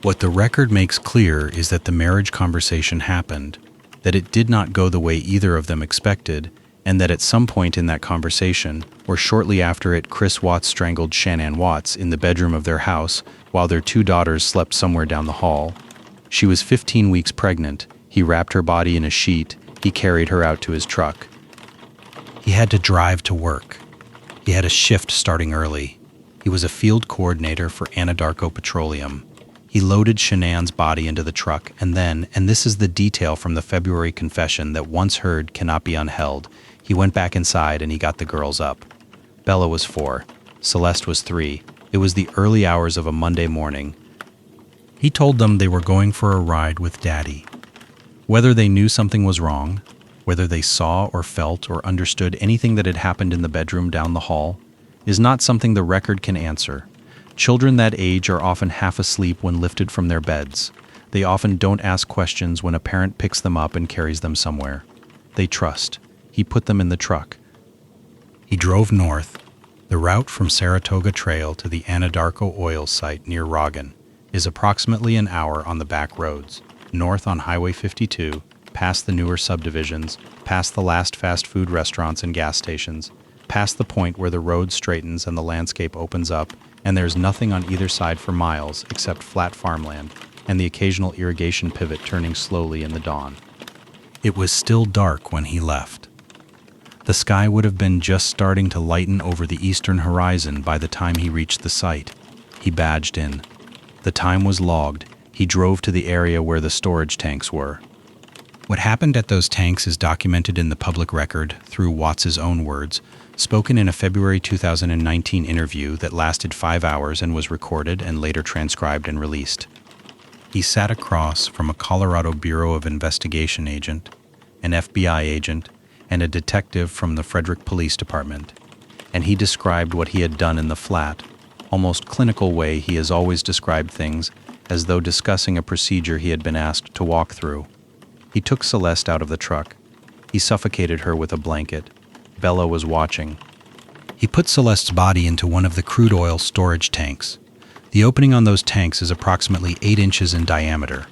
What the record makes clear is that the marriage conversation happened, that it did not go the way either of them expected, and that at some point in that conversation, or shortly after it, Chris Watts strangled Shanann Watts in the bedroom of their house while their 2 daughters slept somewhere down the hall. She was 15 weeks pregnant. He wrapped her body in a sheet. He carried her out to his truck. He had to drive to work. He had a shift starting early. He was a field coordinator for Anadarko Petroleum. He loaded Shanann's body into the truck and then, and this is the detail from the February confession that once heard cannot be unheld, he went back inside and he got the girls up. Bella was 4. Celeste was 3. It was the early hours of a Monday morning. He told them they were going for a ride with Daddy. Whether they knew something was wrong, whether they saw or felt or understood anything that had happened in the bedroom down the hall, is not something the record can answer. Children that age are often half asleep when lifted from their beds. They often don't ask questions when a parent picks them up and carries them somewhere. They trust. He put them in the truck. He drove north. The route from Saratoga Trail to the Anadarko oil site near Roggen is approximately an hour on the back roads, north on Highway 52, past the newer subdivisions, past the last fast food restaurants and gas stations, past the point where the road straightens and the landscape opens up, and there's nothing on either side for miles except flat farmland and the occasional irrigation pivot turning slowly in the dawn. It was still dark when he left. The sky would have been just starting to lighten over the eastern horizon by the time he reached the site. He badged in. The time was logged. He drove to the area where the storage tanks were. What happened at those tanks is documented in the public record through Watts' own words, spoken in a February 2019 interview that lasted 5 hours and was recorded and later transcribed and released. He sat across from a Colorado Bureau of Investigation agent, an FBI agent, and a detective from the Frederick Police Department, and he described what he had done in the flat, almost clinical way he has always described things, as though discussing a procedure he had been asked to walk through. He took Celeste out of the truck. He suffocated her with a blanket. Bella was watching. He put Celeste's body into one of the crude oil storage tanks. The opening on those tanks is approximately 8 inches in diameter.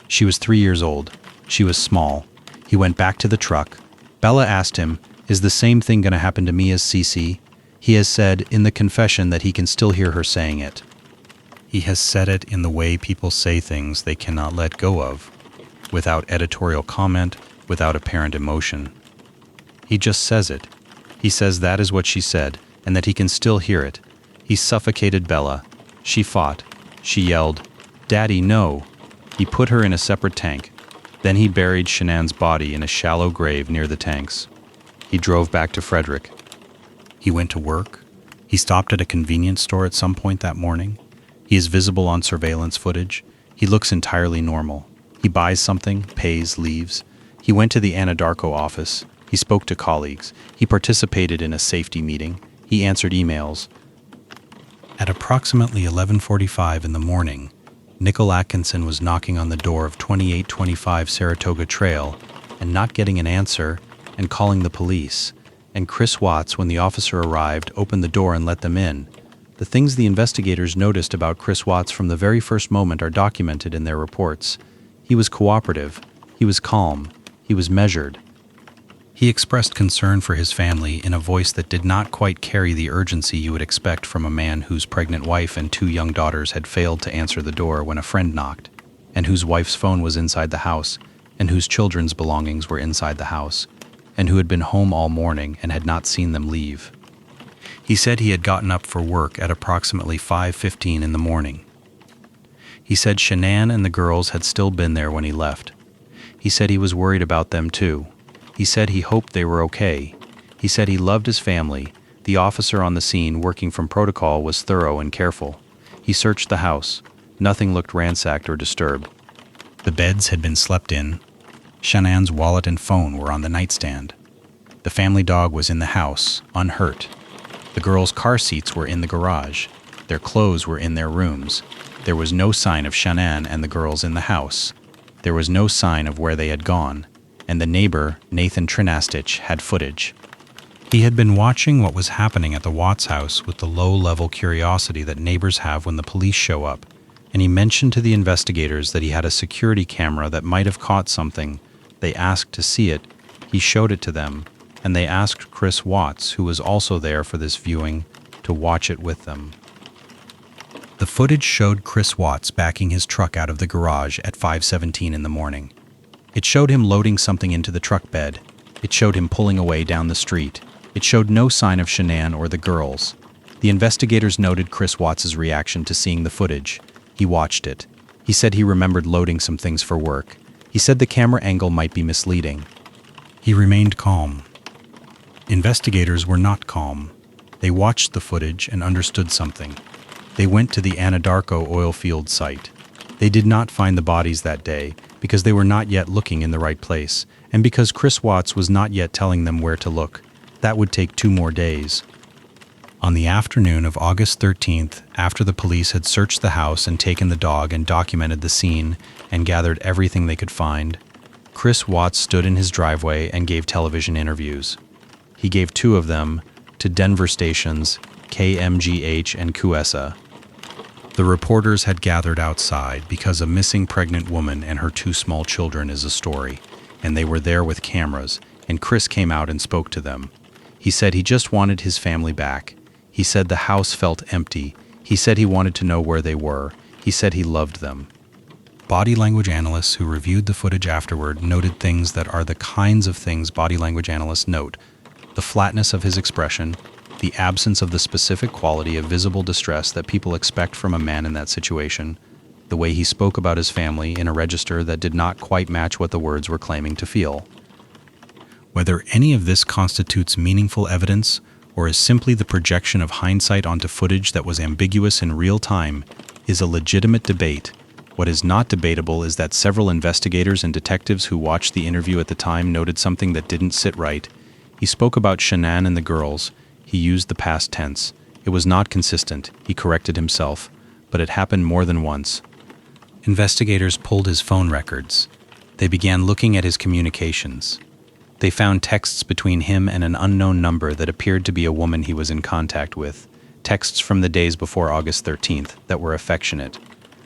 She was 3 years old. She was small. He went back to the truck. Bella asked him, "Is the same thing going to happen to me as Cece?" He has said in the confession that he can still hear her saying it. He has said it in the way people say things they cannot let go of, without editorial comment, without apparent emotion. He just says it. He says that is what she said, and that he can still hear it. He suffocated Bella. She fought. She yelled, "Daddy, no!" He put her in a separate tank. Then he buried Shanann's body in a shallow grave near the tanks. He drove back to Frederick. He went to work. He stopped at a convenience store at some point that morning. He is visible on surveillance footage. He looks entirely normal. He buys something, pays, leaves. He went to the Anadarko office. He spoke to colleagues. He participated in a safety meeting. He answered emails. At approximately 11:45 in the morning, Nicole Atkinson was knocking on the door of 2825 Saratoga Trail and not getting an answer and calling the police. And Chris Watts, when the officer arrived, opened the door and let them in. The things the investigators noticed about Chris Watts from the very first moment are documented in their reports. He was cooperative. He was calm. He was measured. He expressed concern for his family in a voice that did not quite carry the urgency you would expect from a man whose pregnant wife and 2 young daughters had failed to answer the door when a friend knocked. and whose wife's phone was inside the house, and whose children's belongings were inside the house, and who had been home all morning and had not seen them leave. He said he had gotten up for work at approximately 5:15 in the morning. He said Shanann and the girls had still been there when he left. He said he was worried about them too. He said he hoped they were okay. He said he loved his family. The officer on the scene working from protocol was thorough and careful. He searched the house. Nothing looked ransacked or disturbed. The beds had been slept in. Shanann's wallet and phone were on the nightstand. The family dog was in the house, unhurt. The girls' car seats were in the garage. Their clothes were in their rooms. There was no sign of Shanann and the girls in the house. There was no sign of where they had gone, and the neighbor, Nathan Trinastich, had footage. He had been watching what was happening at the Watts house with the low-level curiosity that neighbors have when the police show up, and he mentioned to the investigators that he had a security camera that might have caught something. They asked to see it. He showed it to them, and they asked Chris Watts, who was also there for this viewing, to watch it with them. The footage showed Chris Watts backing his truck out of the garage at 5:17 in the morning. It showed him loading something into the truck bed. It showed him pulling away down the street. It showed no sign of Shanann or the girls. The investigators noted Chris Watts' reaction to seeing the footage. He watched it. He said he remembered loading some things for work. He said the camera angle might be misleading. He remained calm. Investigators were not calm. They watched the footage and understood something. They went to the Anadarko oil field site. They did not find the bodies that day because they were not yet looking in the right place, and because Chris Watts was not yet telling them where to look. That would take 2 more days. On the afternoon of August 13th, after the police had searched the house and taken the dog and documented the scene and gathered everything they could find, Chris Watts stood in his driveway and gave television interviews. He gave 2 of them to Denver stations KMGH and QSA. The reporters had gathered outside because a missing pregnant woman and her 2 small children is a story, and they were there with cameras, and Chris came out and spoke to them. He said he just wanted his family back. He said the house felt empty. He said he wanted to know where they were. He said he loved them. Body language analysts who reviewed the footage afterward noted things that are the kinds of things body language analysts note: the flatness of his expression, the absence of the specific quality of visible distress that people expect from a man in that situation, the way he spoke about his family in a register that did not quite match what the words were claiming to feel. Whether any of this constitutes meaningful evidence or is simply the projection of hindsight onto footage that was ambiguous in real time is a legitimate debate. What is not debatable is that several investigators and detectives who watched the interview at the time noted something that didn't sit right. He spoke about Shanann and the girls. He used the past tense. It was not consistent. He corrected himself, but it happened more than once. Investigators pulled his phone records. They began looking at his communications. They found texts between him and an unknown number that appeared to be a woman he was in contact with, texts from the days before August 13th that were affectionate,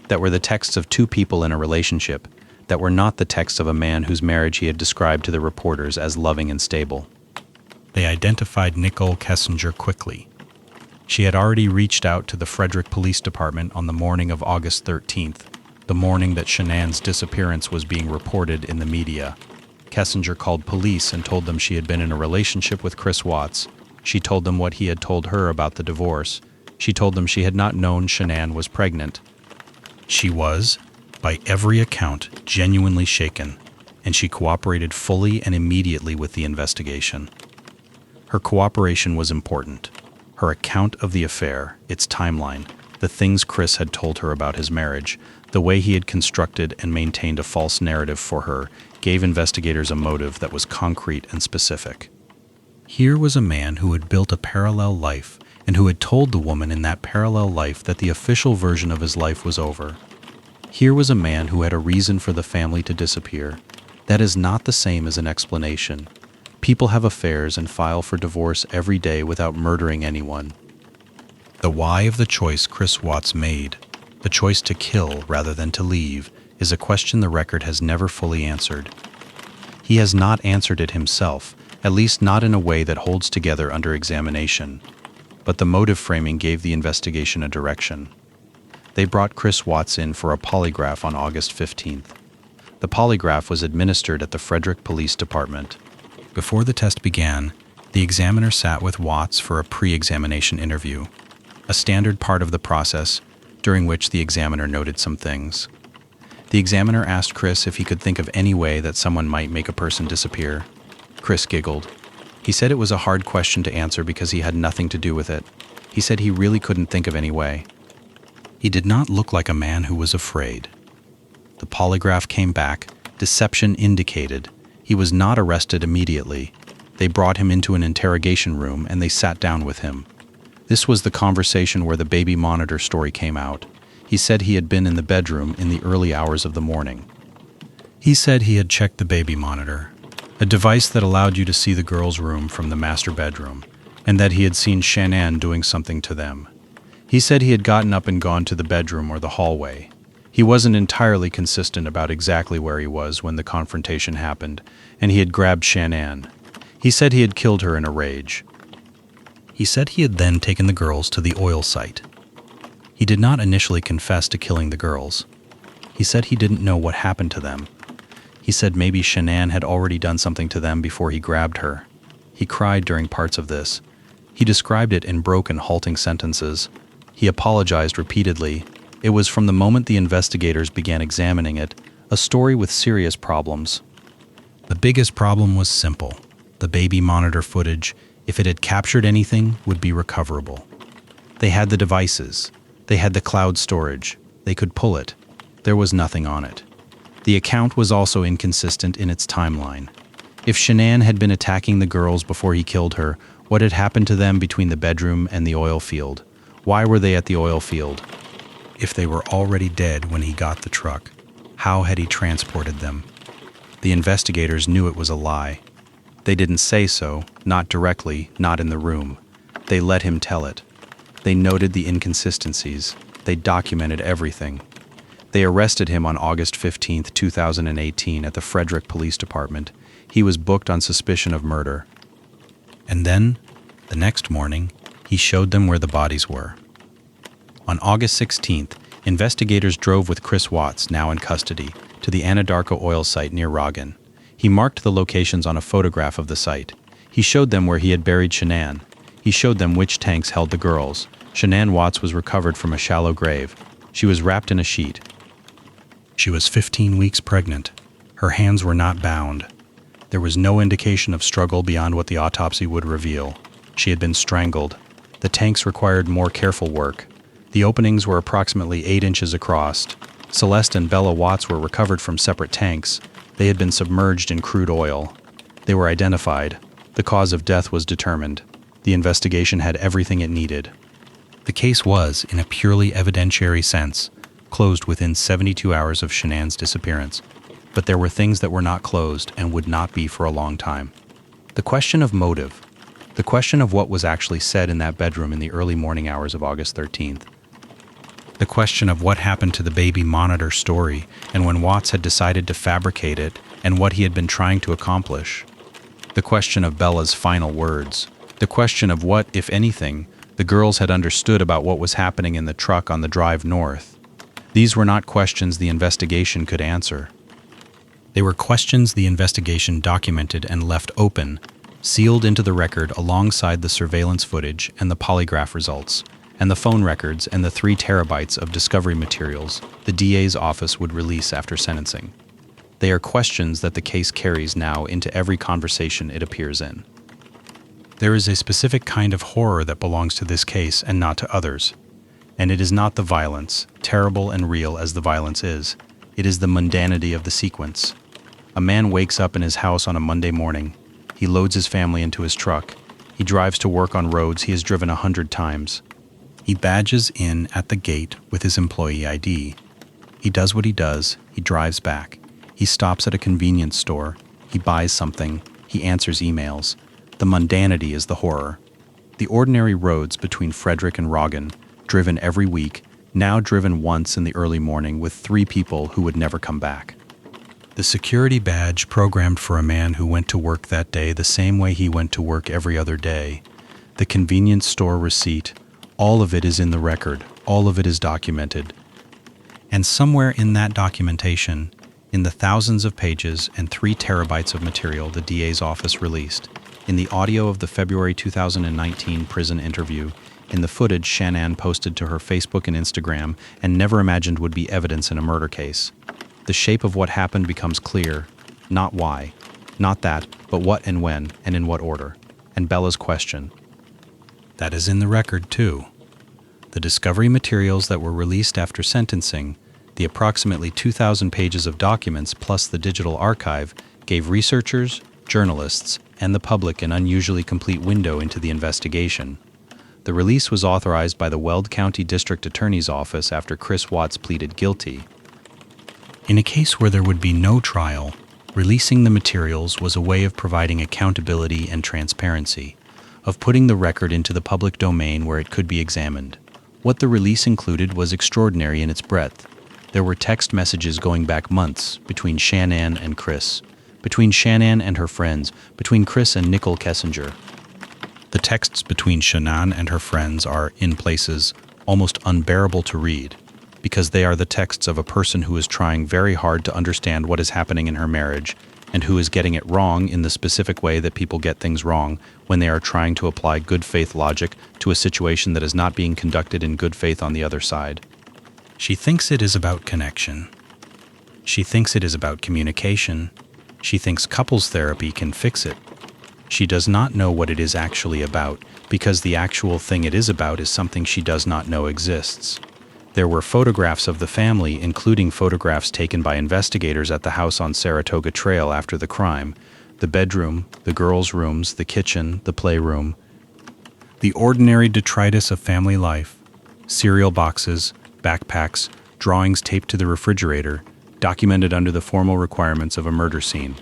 that were the texts of 2 people in a relationship, that were not the texts of a man whose marriage he had described to the reporters as loving and stable. They identified Nicole Kessinger quickly. She had already reached out to the Frederick Police Department on the morning of August 13th, the morning that Shanann's disappearance was being reported in the media. Kessinger called police and told them she had been in a relationship with Chris Watts. She told them what he had told her about the divorce. She told them she had not known Shanann was pregnant. She was, by every account, genuinely shaken, and she cooperated fully and immediately with the investigation. Her cooperation was important. Her account of the affair, its timeline, the things Chris had told her about his marriage, the way he had constructed and maintained a false narrative for her, gave investigators a motive that was concrete and specific. Here was a man who had built a parallel life and who had told the woman in that parallel life that the official version of his life was over. Here was a man who had a reason for the family to disappear. That is not the same as an explanation. People have affairs and file for divorce every day without murdering anyone. The why of the choice Chris Watts made, the choice to kill rather than to leave, is a question the record has never fully answered. He has not answered it himself, at least not in a way that holds together under examination. But the motive framing gave the investigation a direction. They brought Chris Watts in for a polygraph on August 15th. The polygraph was administered at the Frederick Police Department. Before the test began, the examiner sat with Watts for a pre-examination interview, a standard part of the process during which the examiner noted some things. The examiner asked Chris if he could think of any way that someone might make a person disappear. Chris giggled. He said it was a hard question to answer because he had nothing to do with it. He said he really couldn't think of any way. He did not look like a man who was afraid. The polygraph came back. Deception indicated. He was not arrested immediately. They brought him into an interrogation room and they sat down with him. This was the conversation where the baby monitor story came out. He said he had been in the bedroom in the early hours of the morning. He said he had checked the baby monitor, a device that allowed you to see the girls' room from the master bedroom, and that he had seen Shanann doing something to them. He said he had gotten up and gone to the bedroom or the hallway. He wasn't entirely consistent about exactly where he was when the confrontation happened, and he had grabbed Shanann. He said he had killed her in a rage. He said he had then taken the girls to the oil site. He did not initially confess to killing the girls. He said he didn't know what happened to them. He said maybe Shanann had already done something to them before he grabbed her. He cried during parts of this. He described it in broken, halting sentences. He apologized repeatedly. It was from the moment the investigators began examining it, a story with serious problems. The biggest problem was simple. The baby monitor footage, if it had captured anything, would be recoverable. They had the devices. They had the cloud storage. They could pull it. There was nothing on it. The account was also inconsistent in its timeline. If Shanann had been attacking the girls before he killed her, what had happened to them between the bedroom and the oil field? Why were they at the oil field? If they were already dead when he got the truck, how had he transported them? The investigators knew it was a lie. They didn't say so, not directly, not in the room. They let him tell it. They noted the inconsistencies. They documented everything. They arrested him on August 15, 2018 at the Frederick Police Department. He was booked on suspicion of murder. And then, the next morning, he showed them where the bodies were. On August 16th, investigators drove with Chris Watts, now in custody, to the Anadarko oil site near Roggen. He marked the locations on a photograph of the site. He showed them where he had buried Shanann. He showed them which tanks held the girls. Shanann Watts was recovered from a shallow grave. She was wrapped in a sheet. She was 15 weeks pregnant. Her hands were not bound. There was no indication of struggle beyond what the autopsy would reveal. She had been strangled. The tanks required more careful work. The openings were approximately 8 inches across. Celeste and Bella Watts were recovered from separate tanks. They had been submerged in crude oil. They were identified. The cause of death was determined. The investigation had everything it needed. The case was, in a purely evidentiary sense, closed within 72 hours of Shanann's disappearance. But there were things that were not closed and would not be for a long time. The question of motive. The question of what was actually said in that bedroom in the early morning hours of August 13th. The question of what happened to the baby monitor story and when Watts had decided to fabricate it and what he had been trying to accomplish. The question of Bella's final words. The question of what, if anything, the girls had understood about what was happening in the truck on the drive north. These were not questions the investigation could answer. They were questions the investigation documented and left open, sealed into the record alongside the surveillance footage and the polygraph results, and the phone records and the 3 terabytes of discovery materials the DA's office would release after sentencing. They are questions that the case carries now into every conversation it appears in. There is a specific kind of horror that belongs to this case and not to others. And it is not the violence, terrible and real as the violence is. It is the mundanity of the sequence. A man wakes up in his house on a Monday morning. He loads his family into his truck. He drives to work on roads he has driven 100 times. He badges in at the gate with his employee ID. He does what he does. He drives back. He stops at a convenience store. He buys something. He answers emails. The mundanity is the horror. The ordinary roads between Frederick and Roggen, driven every week, now driven once in the early morning with 3 people who would never come back. The security badge programmed for a man who went to work that day the same way he went to work every other day. The convenience store receipt, all of it is in the record, all of it is documented. And somewhere in that documentation, in the thousands of pages and 3 terabytes of material the DA's office released, in the audio of the February 2019 prison interview, in the footage Shanann posted to her Facebook and Instagram and never imagined would be evidence in a murder case, the shape of what happened becomes clear. Not why, not that, but what and when, and in what order. And Bella's question. That is in the record, too. The discovery materials that were released after sentencing, the approximately 2,000 pages of documents plus the digital archive, gave researchers, journalists, and the public an unusually complete window into the investigation. The release was authorized by the Weld County District Attorney's Office after Chris Watts pleaded guilty. In a case where there would be no trial, releasing the materials was a way of providing accountability and transparency, of putting the record into the public domain where it could be examined. What the release included was extraordinary in its breadth. There were text messages going back months between Shanann and Chris, between Shanann and her friends, between Chris and Nicole Kessinger. The texts between Shanann and her friends are, in places, almost unbearable to read, because they are the texts of a person who is trying very hard to understand what is happening in her marriage and who is getting it wrong in the specific way that people get things wrong when they are trying to apply good faith logic to a situation that is not being conducted in good faith on the other side. She thinks it is about connection. She thinks it is about communication. She thinks couples therapy can fix it. She does not know what it is actually about, because the actual thing it is about is something she does not know exists. There were photographs of the family, including photographs taken by investigators at the house on Saratoga Trail after the crime, the bedroom, the girls' rooms, the kitchen, the playroom. The ordinary detritus of family life, cereal boxes, backpacks, drawings taped to the refrigerator, documented under the formal requirements of a murder scene.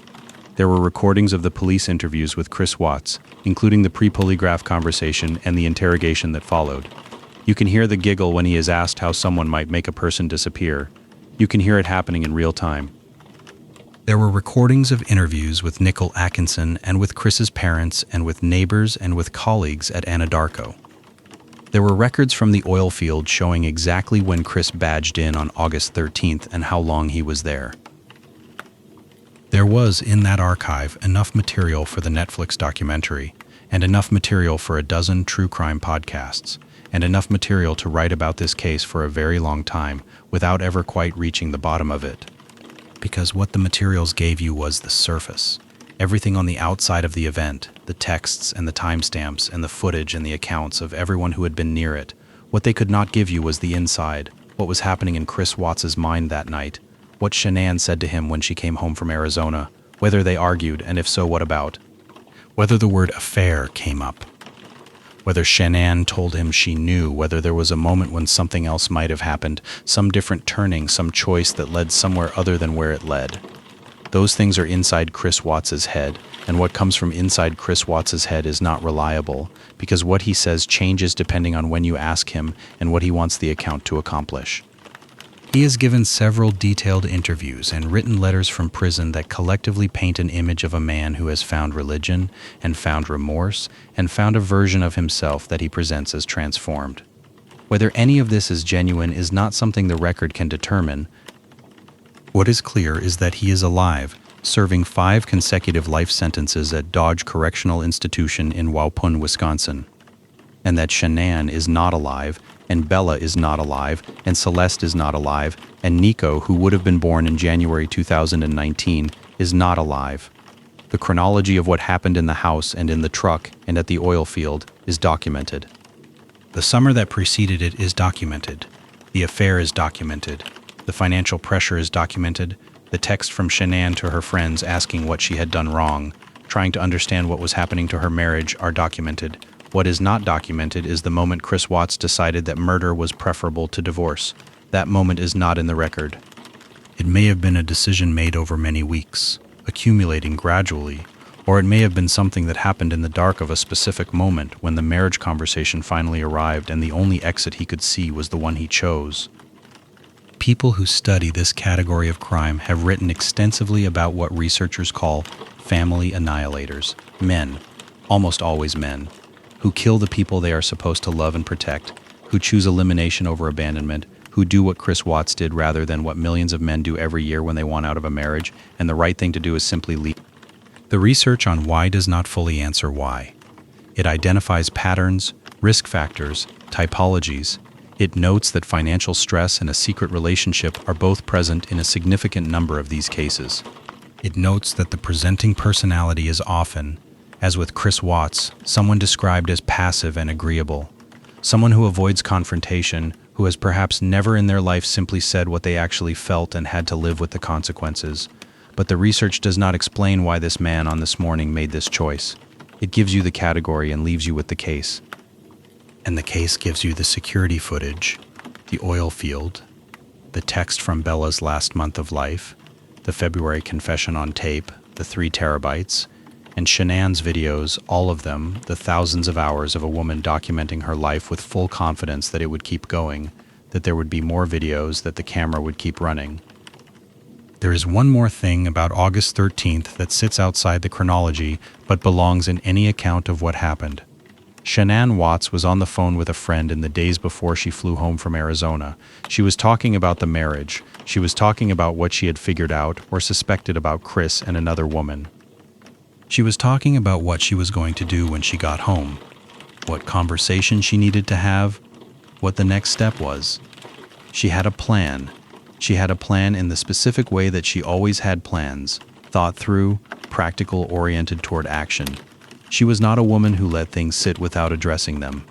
There were recordings of the police interviews with Chris Watts, including the pre-polygraph conversation and the interrogation that followed. You can hear the giggle when he is asked how someone might make a person disappear. You can hear it happening in real time. There were recordings of interviews with Nicole Atkinson and with Chris's parents and with neighbors and with colleagues at Anadarko. There were records from the oil field showing exactly when Chris badged in on August 13th and how long he was there. There was, in that archive, enough material for the Netflix documentary, and enough material for a dozen true crime podcasts, and enough material to write about this case for a very long time without ever quite reaching the bottom of it. Because what the materials gave you was the surface. Everything on the outside of the event, the texts and the timestamps and the footage and the accounts of everyone who had been near it. What they could not give you was the inside, what was happening in Chris Watts' mind that night, what Shanann said to him when she came home from Arizona, whether they argued, and if so, what about. Whether the word affair came up. Whether Shanann told him she knew, whether there was a moment when something else might have happened, some different turning, some choice that led somewhere other than where it led. Those things are inside Chris Watts' head, and what comes from inside Chris Watts' head is not reliable, because what he says changes depending on when you ask him and what he wants the account to accomplish. He has given several detailed interviews and written letters from prison that collectively paint an image of a man who has found religion and found remorse and found a version of himself that he presents as transformed. Whether any of this is genuine is not something the record can determine. What is clear is that he is alive, serving 5 consecutive life sentences at Dodge Correctional Institution in Waupun, Wisconsin, and that Shanann is not alive, and Bella is not alive, and Celeste is not alive, and Nico, who would have been born in January 2019, is not alive. The chronology of what happened in the house and in the truck and at the oil field is documented. The summer that preceded it is documented. The affair is documented. The financial pressure is documented. The text from Shanann to her friends asking what she had done wrong, trying to understand what was happening to her marriage, are documented. What is not documented is the moment Chris Watts decided that murder was preferable to divorce. That moment is not in the record. It may have been a decision made over many weeks, accumulating gradually, or it may have been something that happened in the dark of a specific moment when the marriage conversation finally arrived and the only exit he could see was the one he chose. People who study this category of crime have written extensively about what researchers call family annihilators, men, almost always men, who kill the people they are supposed to love and protect, who choose elimination over abandonment, who do what Chris Watts did rather than what millions of men do every year when they want out of a marriage, and the right thing to do is simply leave. The research on why does not fully answer why. It identifies patterns, risk factors, typologies. It notes that financial stress and a secret relationship are both present in a significant number of these cases. It notes that the presenting personality is often, as with Chris Watts, someone described as passive and agreeable, someone who avoids confrontation, who has perhaps never in their life simply said what they actually felt and had to live with the consequences. But the research does not explain why this man on This Morning made this choice. It gives you the category and leaves you with the case. And the case gives you the security footage, the oil field, the text from Bella's last month of life, the February confession on tape, the 3 terabytes, and Shanann's videos, all of them, the thousands of hours of a woman documenting her life with full confidence that it would keep going, that there would be more videos, that the camera would keep running. There is one more thing about August 13th that sits outside the chronology but belongs in any account of what happened. Shanann Watts was on the phone with a friend in the days before she flew home from Arizona. She was talking about the marriage. She was talking about what she had figured out or suspected about Chris and another woman. She was talking about what she was going to do when she got home, what conversation she needed to have, what the next step was. She had a plan. She had a plan in the specific way that she always had plans, thought through, practical, oriented toward action. She was not a woman who let things sit without addressing them.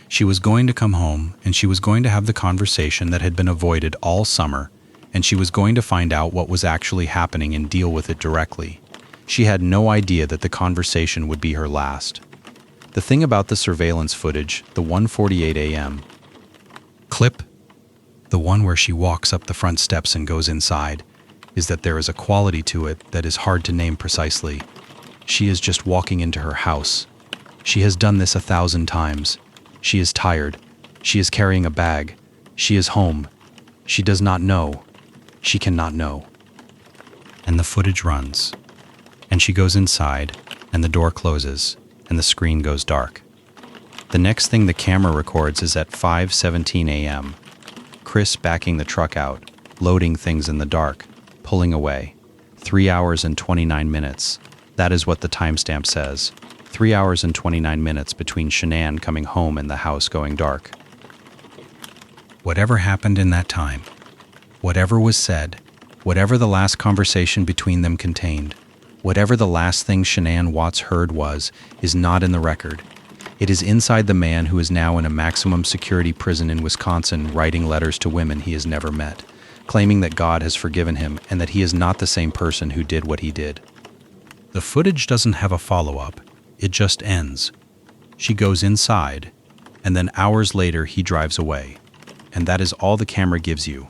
She was going to come home, and she was going to have the conversation that had been avoided all summer, and she was going to find out what was actually happening and deal with it directly. She had no idea that the conversation would be her last. The thing about the surveillance footage, the 1:48 a.m. clip, the one where she walks up the front steps and goes inside, is that there is a quality to it that is hard to name precisely. She is just walking into her house. She has done this 1,000 times. She is tired. She is carrying a bag. She is home. She does not know. She cannot know. And the footage runs. And she goes inside, and the door closes, and the screen goes dark. The next thing the camera records is at 5:17 a.m. Chris backing the truck out, loading things in the dark, pulling away. 3 hours and 29 minutes. That is what the timestamp says. 3 hours and 29 minutes between Shanann coming home and the house going dark. Whatever happened in that time, whatever was said, whatever the last conversation between them contained, whatever the last thing Shanann Watts heard is not in the record. It is inside the man who is now in a maximum security prison in Wisconsin writing letters to women he has never met, claiming that God has forgiven him and that he is not the same person who did what he did. The footage doesn't have a follow-up. It just ends. She goes inside, and then hours later he drives away. And that is all the camera gives you.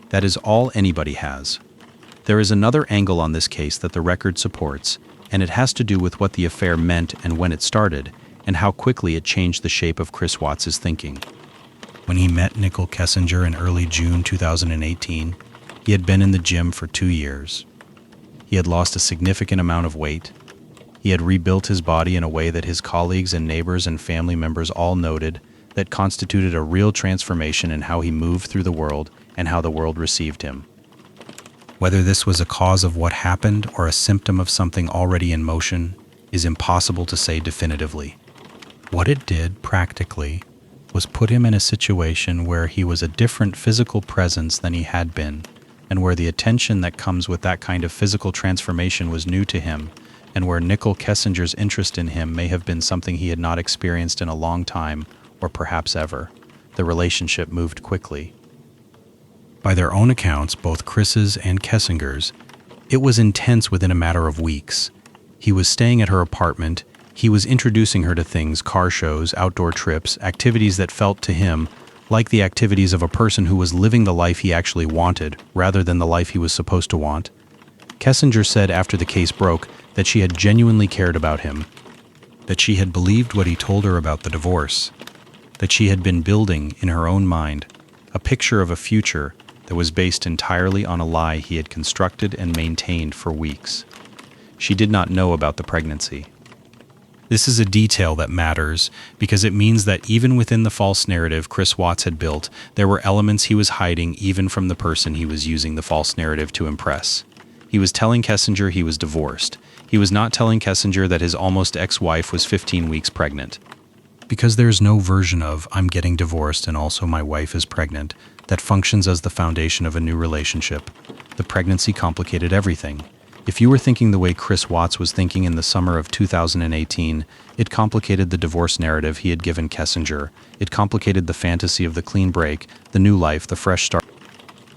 That is all anybody has. There is another angle on this case that the record supports, and it has to do with what the affair meant and when it started, and how quickly it changed the shape of Chris Watts' thinking. When he met Nicole Kessinger in early June 2018, he had been in the gym for 2 years. He had lost a significant amount of weight. He had rebuilt his body in a way that his colleagues and neighbors and family members all noted that constituted a real transformation in how he moved through the world and how the world received him. Whether this was a cause of what happened or a symptom of something already in motion is impossible to say definitively. What it did, practically, was put him in a situation where he was a different physical presence than he had been, and where the attention that comes with that kind of physical transformation was new to him, and where Nicole Kessinger's interest in him may have been something he had not experienced in a long time, or perhaps ever. The relationship moved quickly. By their own accounts, both Chris's and Kessinger's, it was intense within a matter of weeks. He was staying at her apartment. He was introducing her to things, car shows, outdoor trips, activities that felt to him like the activities of a person who was living the life he actually wanted, rather than the life he was supposed to want. Kessinger said after the case broke that she had genuinely cared about him, that she had believed what he told her about the divorce, that she had been building, in her own mind, a picture of a future that was based entirely on a lie he had constructed and maintained for weeks. She did not know about the pregnancy. This is a detail that matters because it means that even within the false narrative Chris Watts had built, there were elements he was hiding even from the person he was using the false narrative to impress. He was telling Kessinger he was divorced. He was not telling Kessinger that his almost ex-wife was 15 weeks pregnant. Because there's no version of "I'm getting divorced and also my wife is pregnant" that functions as the foundation of a new relationship. The pregnancy complicated everything. If you were thinking the way Chris Watts was thinking in the summer of 2018, it complicated the divorce narrative he had given Kessinger. It complicated the fantasy of the clean break, the new life, the fresh start.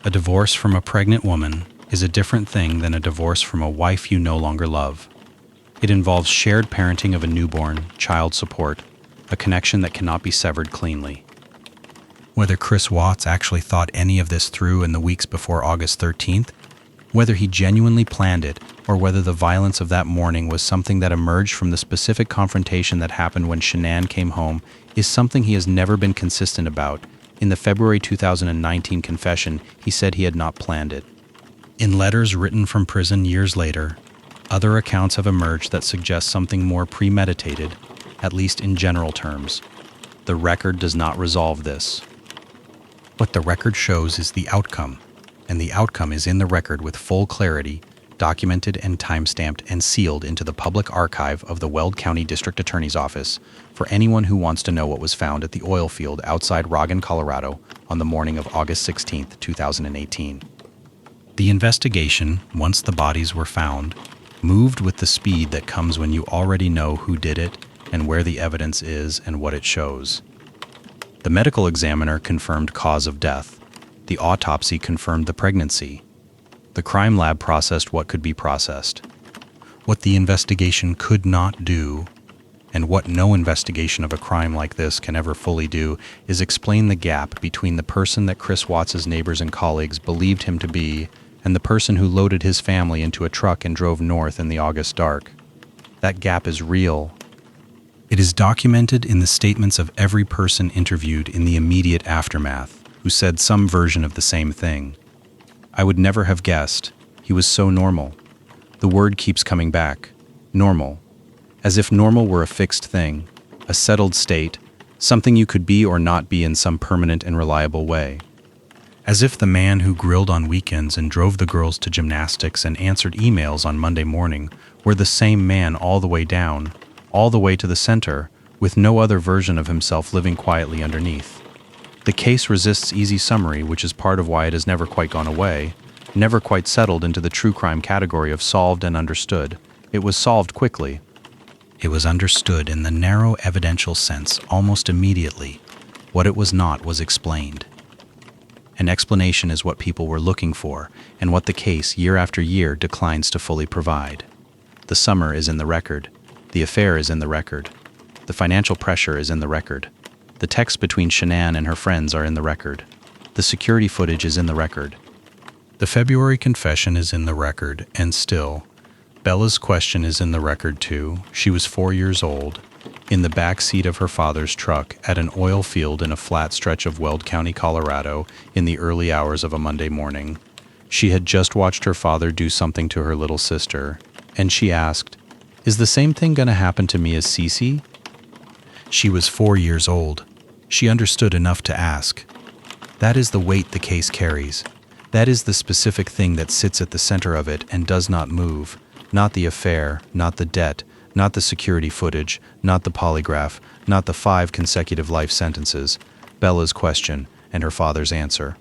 A divorce from a pregnant woman is a different thing than a divorce from a wife you no longer love. It involves shared parenting of a newborn, child support, a connection that cannot be severed cleanly. Whether Chris Watts actually thought any of this through in the weeks before August 13th, whether he genuinely planned it, or whether the violence of that morning was something that emerged from the specific confrontation that happened when Shanann came home, is something he has never been consistent about. In the February 2019 confession, he said he had not planned it. In letters written from prison years later, other accounts have emerged that suggest something more premeditated, at least in general terms. The record does not resolve this. What the record shows is the outcome, and the outcome is in the record with full clarity, documented and timestamped and sealed into the public archive of the Weld County District Attorney's Office for anyone who wants to know what was found at the oil field outside Roggen, Colorado on the morning of August 16, 2018. The investigation, once the bodies were found, moved with the speed that comes when you already know who did it and where the evidence is and what it shows. The medical examiner confirmed cause of death. The autopsy confirmed the pregnancy. The crime lab processed what could be processed. What the investigation could not do, and what no investigation of a crime like this can ever fully do, is explain the gap between the person that Chris Watts' neighbors and colleagues believed him to be and the person who loaded his family into a truck and drove north in the August dark. That gap is real. It is documented in the statements of every person interviewed in the immediate aftermath, who said some version of the same thing. I would never have guessed. He was so normal. The word keeps coming back. Normal. As if normal were a fixed thing, a settled state, something you could be or not be in some permanent and reliable way. As if the man who grilled on weekends and drove the girls to gymnastics and answered emails on Monday morning were the same man all the way down, all the way to the center, with no other version of himself living quietly underneath. The case resists easy summary, which is part of why it has never quite gone away, never quite settled into the true crime category of solved and understood. It was solved quickly. It was understood in the narrow evidential sense almost immediately. What it was not was explained. An explanation is what people were looking for, and what the case, year after year, declines to fully provide. The summer is in the record. The affair is in the record. The financial pressure is in the record. The texts between Shanann and her friends are in the record. The security footage is in the record. The February confession is in the record, and still, Bella's question is in the record too. She was 4 years old, in the back seat of her father's truck at an oil field in a flat stretch of Weld County, Colorado, in the early hours of a Monday morning. She had just watched her father do something to her little sister, and she asked, "Is the same thing going to happen to me as Cece?" She was 4 years old. She understood enough to ask. That is the weight the case carries. That is the specific thing that sits at the center of it and does not move. Not the affair, not the debt, not the security footage, not the polygraph, not the 5 consecutive life sentences. Bella's question and her father's answer.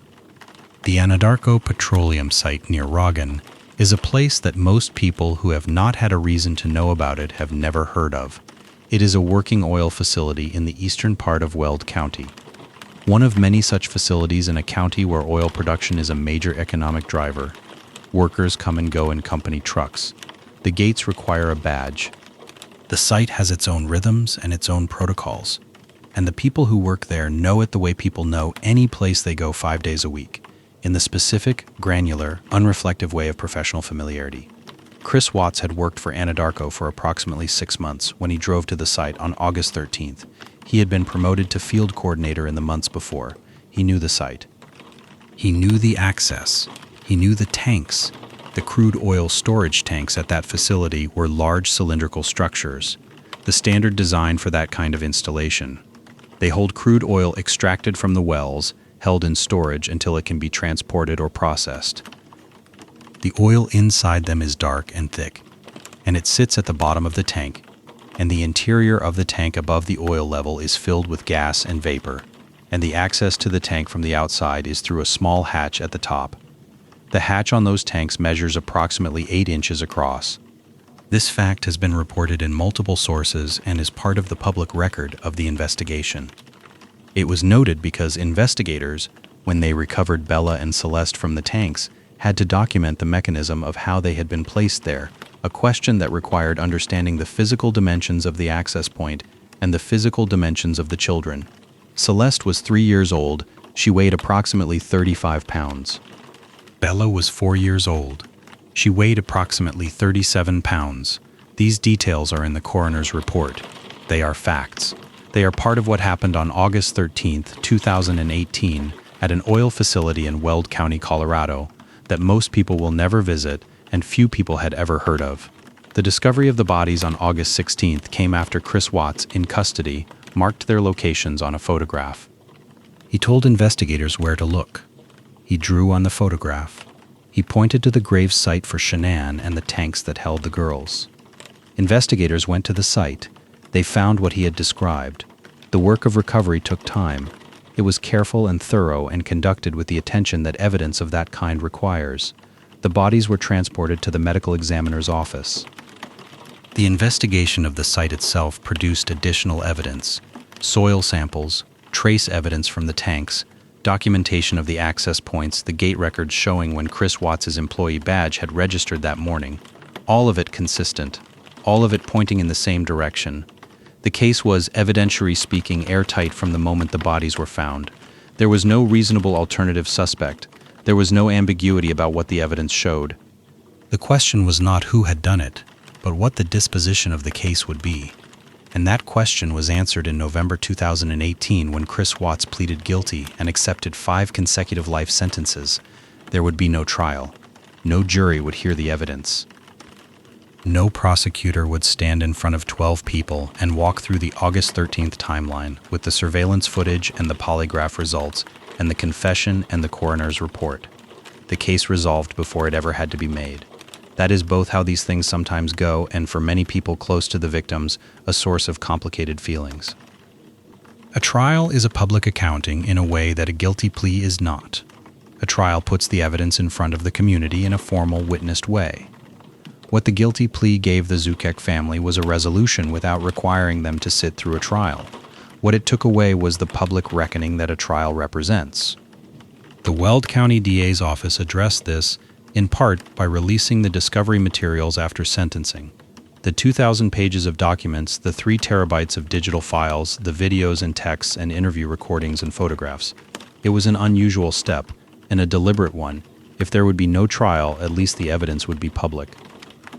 The Anadarko petroleum site near Roggen is a place that most people who have not had a reason to know about it have never heard of. It is a working oil facility in the eastern part of Weld County. One of many such facilities in a county where oil production is a major economic driver. Workers come and go in company trucks. The gates require a badge. The site has its own rhythms and its own protocols. And the people who work there know it the way people know any place they go 5 days a week, in the specific, granular, unreflective way of professional familiarity. Chris Watts had worked for Anadarko for approximately 6 months when he drove to the site on August 13th. He had been promoted to field coordinator in the months before. He knew the site. He knew the access. He knew the tanks. The crude oil storage tanks at that facility were large cylindrical structures. the standard design for that kind of installation. They hold crude oil extracted from the wells, held in storage until it can be transported or processed. The oil inside them is dark and thick, and it sits at the bottom of the tank, and the interior of the tank above the oil level is filled with gas and vapor, and the access to the tank from the outside is through a small hatch at the top. The hatch on those tanks measures approximately 8 inches across. This fact has been reported in multiple sources and is part of the public record of the investigation. It was noted because investigators, when they recovered Bella and Celeste from the tanks, had to document the mechanism of how they had been placed there, a question that required understanding the physical dimensions of the access point and the physical dimensions of the children. Celeste was 3 years old. She weighed approximately 35 pounds. Bella was 4 years old. She weighed approximately 37 pounds. These details are in the coroner's report. They are facts. They are part of what happened on August 13, 2018, at an oil facility in Weld County, Colorado, that most people will never visit and few people had ever heard of. The discovery of the bodies on August 16th came after Chris Watts, in custody, marked their locations on a photograph. He told investigators where to look. He drew on the photograph. He pointed to the grave site for Shanann and the tanks that held the girls. Investigators went to the site. They found what he had described. The work of recovery took time. It was careful and thorough and conducted with the attention that evidence of that kind requires. The bodies were transported to the medical examiner's office. The investigation of the site itself produced additional evidence: soil samples, trace evidence from the tanks, documentation of the access points, the gate records showing when Chris Watts' employee badge had registered that morning. All of it consistent, all of it pointing in the same direction. The case was, evidentiary speaking, airtight from the moment the bodies were found. There was no reasonable alternative suspect. There was no ambiguity about what the evidence showed. The question was not who had done it, but what the disposition of the case would be. And that question was answered in November 2018 when Chris Watts pleaded guilty and accepted 5 consecutive life sentences. There would be no trial. No jury would hear the evidence. No prosecutor would stand in front of 12 people and walk through the August 13th timeline with the surveillance footage and the polygraph results and the confession and the coroner's report. The case resolved before it ever had to be made. That is both how these things sometimes go, and for many people close to the victims, a source of complicated feelings. A trial is a public accounting in a way that a guilty plea is not. A trial puts the evidence in front of the community in a formal, witnessed way. What the guilty plea gave the Zukek family was a resolution without requiring them to sit through a trial. What it took away was the public reckoning that a trial represents. The Weld County DA's office addressed this, in part by releasing the discovery materials after sentencing. The 2,000 pages of documents, the 3 terabytes of digital files, the videos and texts and interview recordings and photographs. It was an unusual step, and a deliberate one. If there would be no trial, at least the evidence would be public.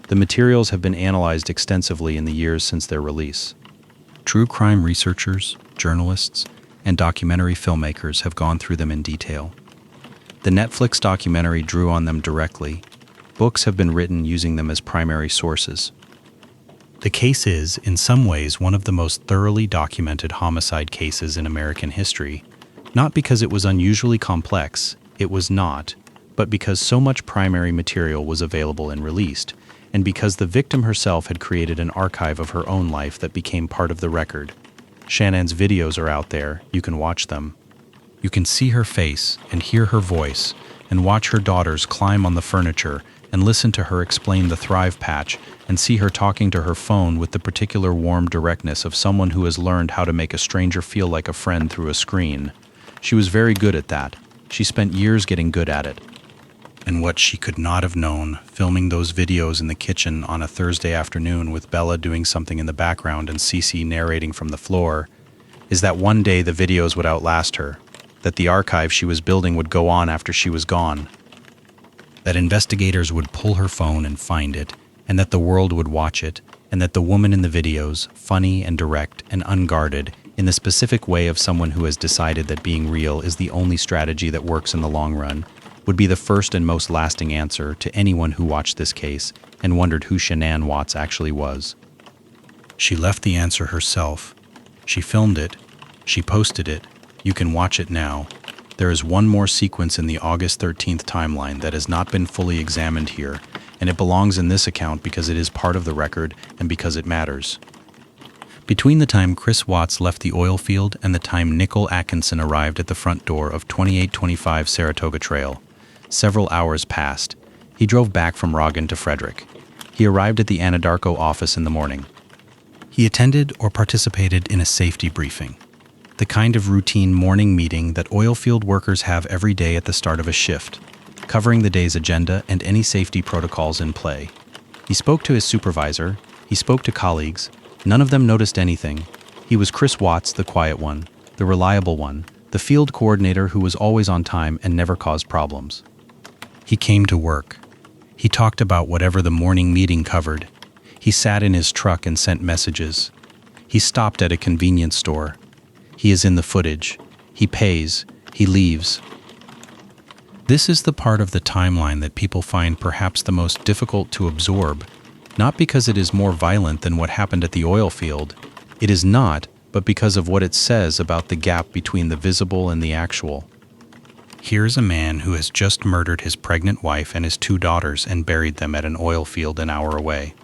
The materials have been analyzed extensively in the years since their release. True crime researchers, journalists, and documentary filmmakers have gone through them in detail. The Netflix documentary drew on them directly. Books have been written using them as primary sources. The case is, in some ways, one of the most thoroughly documented homicide cases in American history, not because it was unusually complex, it was not, but because so much primary material was available and released, and because the victim herself had created an archive of her own life that became part of the record. Shanann's videos are out there, you can watch them. You can see her face and hear her voice and watch her daughters climb on the furniture and listen to her explain the Thrive Patch and see her talking to her phone with the particular warm directness of someone who has learned how to make a stranger feel like a friend through a screen. She was very good at that. She spent years getting good at it. And what she could not have known, filming those videos in the kitchen on a Thursday afternoon with Bella doing something in the background and Cece narrating from the floor, is that one day the videos would outlast her, that the archive she was building would go on after she was gone, that investigators would pull her phone and find it, and that the world would watch it, and that the woman in the videos, funny and direct and unguarded, in the specific way of someone who has decided that being real is the only strategy that works in the long run, would be the first and most lasting answer to anyone who watched this case and wondered who Shanann Watts actually was. She left the answer herself. She filmed it. She posted it. You can watch it now. There is one more sequence in the August 13th timeline that has not been fully examined here, and it belongs in this account because it is part of the record and because it matters. Between the time Chris Watts left the oil field and the time Nicole Atkinson arrived at the front door of 2825 Saratoga Trail, several hours passed. He drove back from Roggen to Frederick. He arrived at the Anadarko office in the morning. He attended or participated in a safety briefing, the kind of routine morning meeting that oil field workers have every day at the start of a shift, covering the day's agenda and any safety protocols in play. He spoke to his supervisor. He spoke to colleagues. None of them noticed anything. He was Chris Watts, the quiet one, the reliable one, the field coordinator who was always on time and never caused problems. He came to work. He talked about whatever the morning meeting covered. He sat in his truck and sent messages. He stopped at a convenience store. He is in the footage. He pays. He leaves. This is the part of the timeline that people find perhaps the most difficult to absorb, not because it is more violent than what happened at the oil field. It is not, but because of what it says about the gap between the visible and the actual. Here's a man who has just murdered his pregnant wife and his 2 daughters and buried them at an oil field an hour away,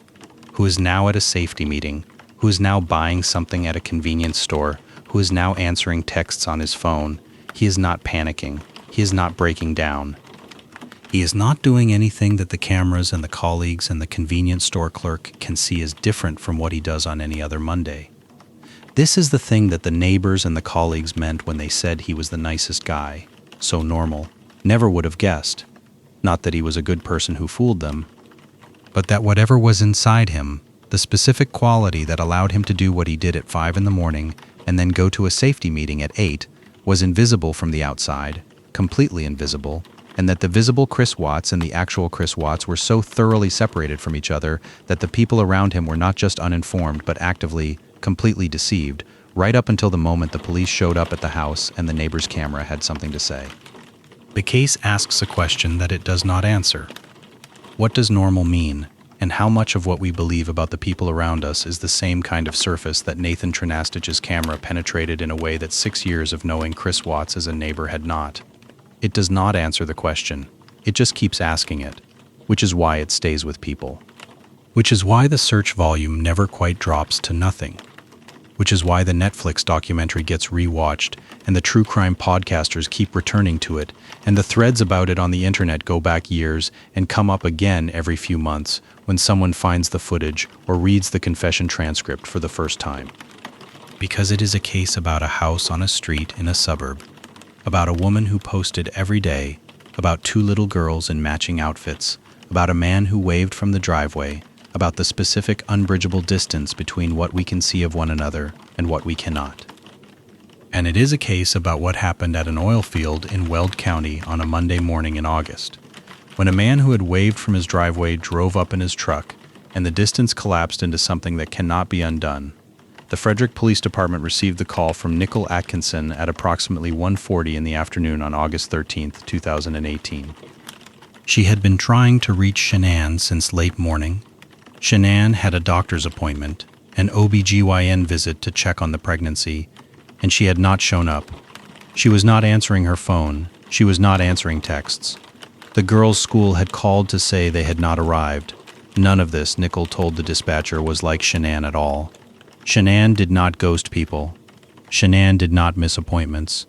who is now at a safety meeting, who is now buying something at a convenience store, who is now answering texts on his phone. He is not panicking. He is not breaking down. He is not doing anything that the cameras and the colleagues and the convenience store clerk can see as different from what he does on any other Monday. This is the thing that the neighbors and the colleagues meant when they said he was the nicest guy, so normal, never would have guessed. Not that he was a good person who fooled them, but that whatever was inside him, the specific quality that allowed him to do what he did at 5 in the morning and then go to a safety meeting at 8, was invisible from the outside, completely invisible, and that the visible Chris Watts and the actual Chris Watts were so thoroughly separated from each other that the people around him were not just uninformed but actively, completely deceived, right up until the moment the police showed up at the house and the neighbor's camera had something to say. The case asks a question that it does not answer. What does normal mean? And how much of what we believe about the people around us is the same kind of surface that Nathan Trinastich's camera penetrated in a way that 6 years of knowing Chris Watts as a neighbor had not? It does not answer the question. It just keeps asking it, which is why it stays with people. Which is why the search volume never quite drops to nothing. Which is why the Netflix documentary gets rewatched and the true crime podcasters keep returning to it, and the threads about it on the internet go back years and come up again every few months when someone finds the footage or reads the confession transcript for the first time. Because it is a case about a house on a street in a suburb, about a woman who posted every day, about 2 little girls in matching outfits, about a man who waved from the driveway, about the specific unbridgeable distance between what we can see of one another and what we cannot. And it is a case about what happened at an oil field in Weld County on a Monday morning in August, when a man who had waved from his driveway drove up in his truck, and the distance collapsed into something that cannot be undone. The Frederick Police Department received the call from Nicole Atkinson at approximately 1:40 in the afternoon on August 13th, 2018. She had been trying to reach Shanann since late morning. Shanann had a doctor's appointment, an OB/GYN visit to check on the pregnancy, and she had not shown up. She was not answering her phone. She was not answering texts. The girls' school had called to say they had not arrived. None of this, Nicole told the dispatcher, was like Shanann at all. Shanann did not ghost people. Shanann did not miss appointments.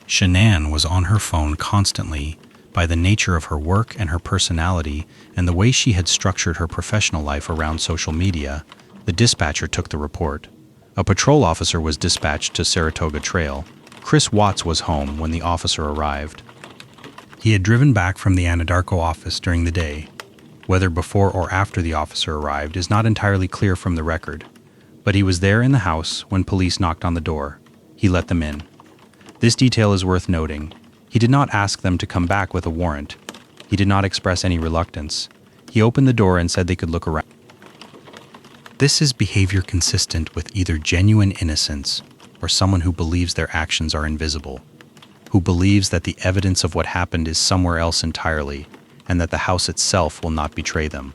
Shanann was on her phone constantly. By the nature of her work and her personality and the way she had structured her professional life around social media, the dispatcher took the report. A patrol officer was dispatched to Saratoga Trail. Chris Watts was home when the officer arrived. He had driven back from the Anadarko office during the day. Whether before or after the officer arrived is not entirely clear from the record, but he was there in the house when police knocked on the door. He let them in. This detail is worth noting. He did not ask them to come back with a warrant. He did not express any reluctance. He opened the door and said they could look around. This is behavior consistent with either genuine innocence or someone who believes their actions are invisible, who believes that the evidence of what happened is somewhere else entirely and that the house itself will not betray them.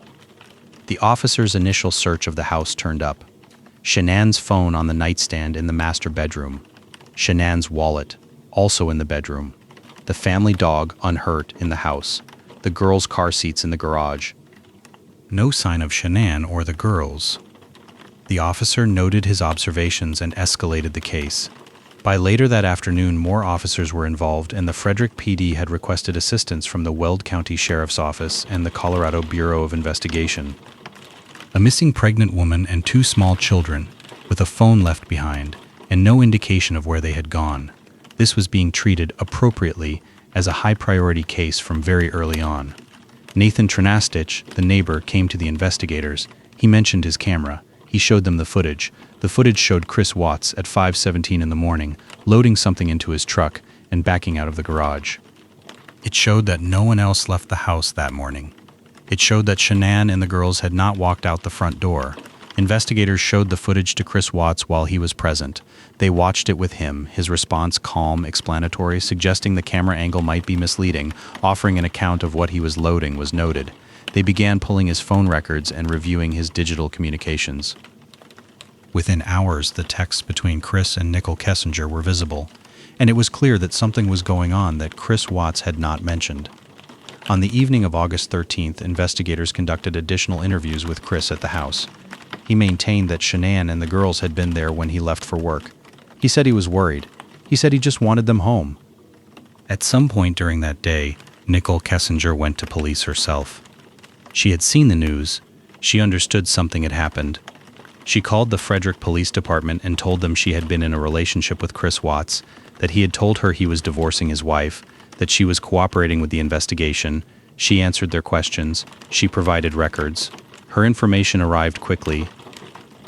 The officer's initial search of the house turned up. Shanann's phone on the nightstand in the master bedroom, Shanann's wallet, also in the bedroom, the family dog unhurt in the house, the girls' car seats in the garage. No sign of Shanann or the girls. The officer noted his observations and escalated the case. By later that afternoon, more officers were involved, and the Frederick PD had requested assistance from the Weld County Sheriff's Office and the Colorado Bureau of Investigation. A missing pregnant woman and 2 small children, with a phone left behind, and no indication of where they had gone. This was being treated appropriately as a high-priority case from very early on. Nathan Tranastich, the neighbor, came to the investigators. He mentioned his camera. He showed them the footage. The footage showed Chris Watts at 5:17 in the morning, loading something into his truck and backing out of the garage. It showed that no one else left the house that morning. It showed that Shanann and the girls had not walked out the front door. Investigators showed the footage to Chris Watts while he was present. They watched it with him, his response calm, explanatory, suggesting the camera angle might be misleading, offering an account of what he was loading was noted. They began pulling his phone records and reviewing his digital communications. Within hours, the texts between Chris and Nicole Kessinger were visible, and it was clear that something was going on that Chris Watts had not mentioned. On the evening of August 13th, investigators conducted additional interviews with Chris at the house. He maintained that Shanann and the girls had been there when he left for work. He said he was worried. He said he just wanted them home. At some point during that day, Nicole Kessinger went to police herself. She had seen the news. She understood something had happened. She called the Frederick Police Department and told them she had been in a relationship with Chris Watts, that he had told her he was divorcing his wife, that she was cooperating with the investigation. She answered their questions. She provided records. Her information arrived quickly.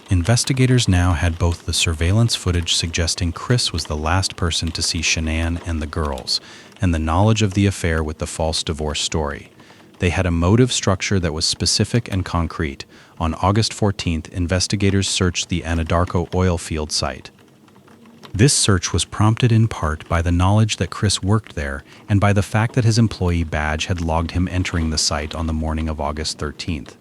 Investigators now had both the surveillance footage suggesting Chris was the last person to see Shanann and the girls, and the knowledge of the affair with the false divorce story. They had a motive structure that was specific and concrete. On August 14th, investigators searched the Anadarko oil field site. This search was prompted in part by the knowledge that Chris worked there and by the fact that his employee badge had logged him entering the site on the morning of August 13th.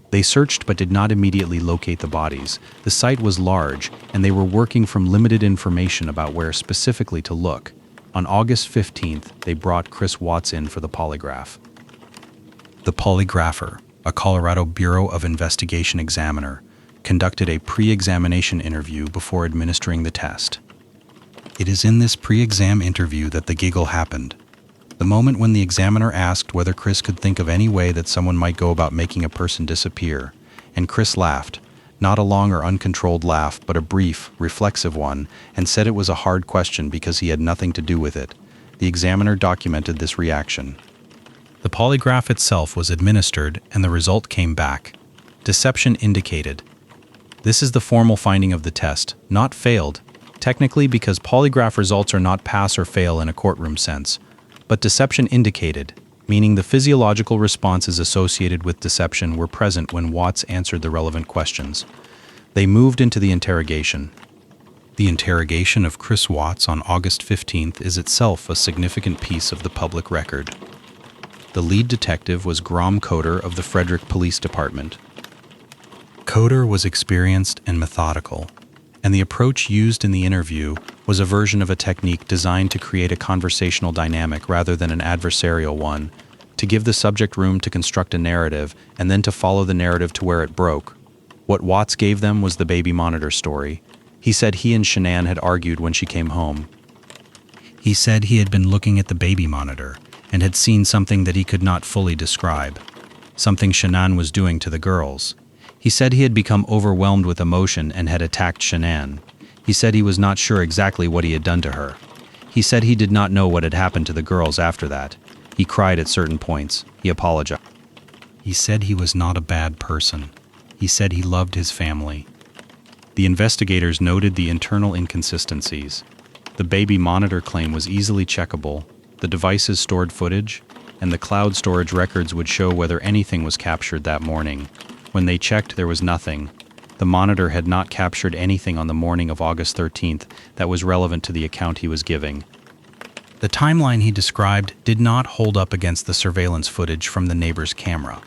They searched but did not immediately locate the bodies. The site was large, and they were working from limited information about where specifically to look. On August 15th, they brought Chris Watts in for the polygraph. The polygrapher, a Colorado Bureau of Investigation examiner, conducted a pre-examination interview before administering the test. It is in this pre-exam interview that the giggle happened. The moment when the examiner asked whether Chris could think of any way that someone might go about making a person disappear, and Chris laughed, not a long or uncontrolled laugh, but a brief, reflexive one, and said it was a hard question because he had nothing to do with it. The examiner documented this reaction. The polygraph itself was administered, and the result came back. Deception indicated. This is the formal finding of the test, not failed, technically because polygraph results are not pass or fail in a courtroom sense, but deception indicated, meaning the physiological responses associated with deception were present when Watts answered the relevant questions. They moved into the interrogation. The interrogation of Chris Watts on August 15th is itself a significant piece of the public record. The lead detective was Grom Coder of the Frederick Police Department. Coder was experienced and methodical, and the approach used in the interview was a version of a technique designed to create a conversational dynamic rather than an adversarial one, to give the subject room to construct a narrative and then to follow the narrative to where it broke. What Watts gave them was the baby monitor story. He said he and Shanann had argued when she came home. He said he had been looking at the baby monitor and had seen something that he could not fully describe, something Shanann was doing to the girls. He said he had become overwhelmed with emotion and had attacked Shanann. He said he was not sure exactly what he had done to her. He said he did not know what had happened to the girls after that. He cried at certain points. He apologized. He said he was not a bad person. He said he loved his family. The investigators noted the internal inconsistencies. The baby monitor claim was easily checkable. The devices stored footage, and the cloud storage records would show whether anything was captured that morning. When they checked, there was nothing. The monitor had not captured anything on the morning of August 13th that was relevant to the account he was giving. The timeline he described did not hold up against the surveillance footage from the neighbor's camera.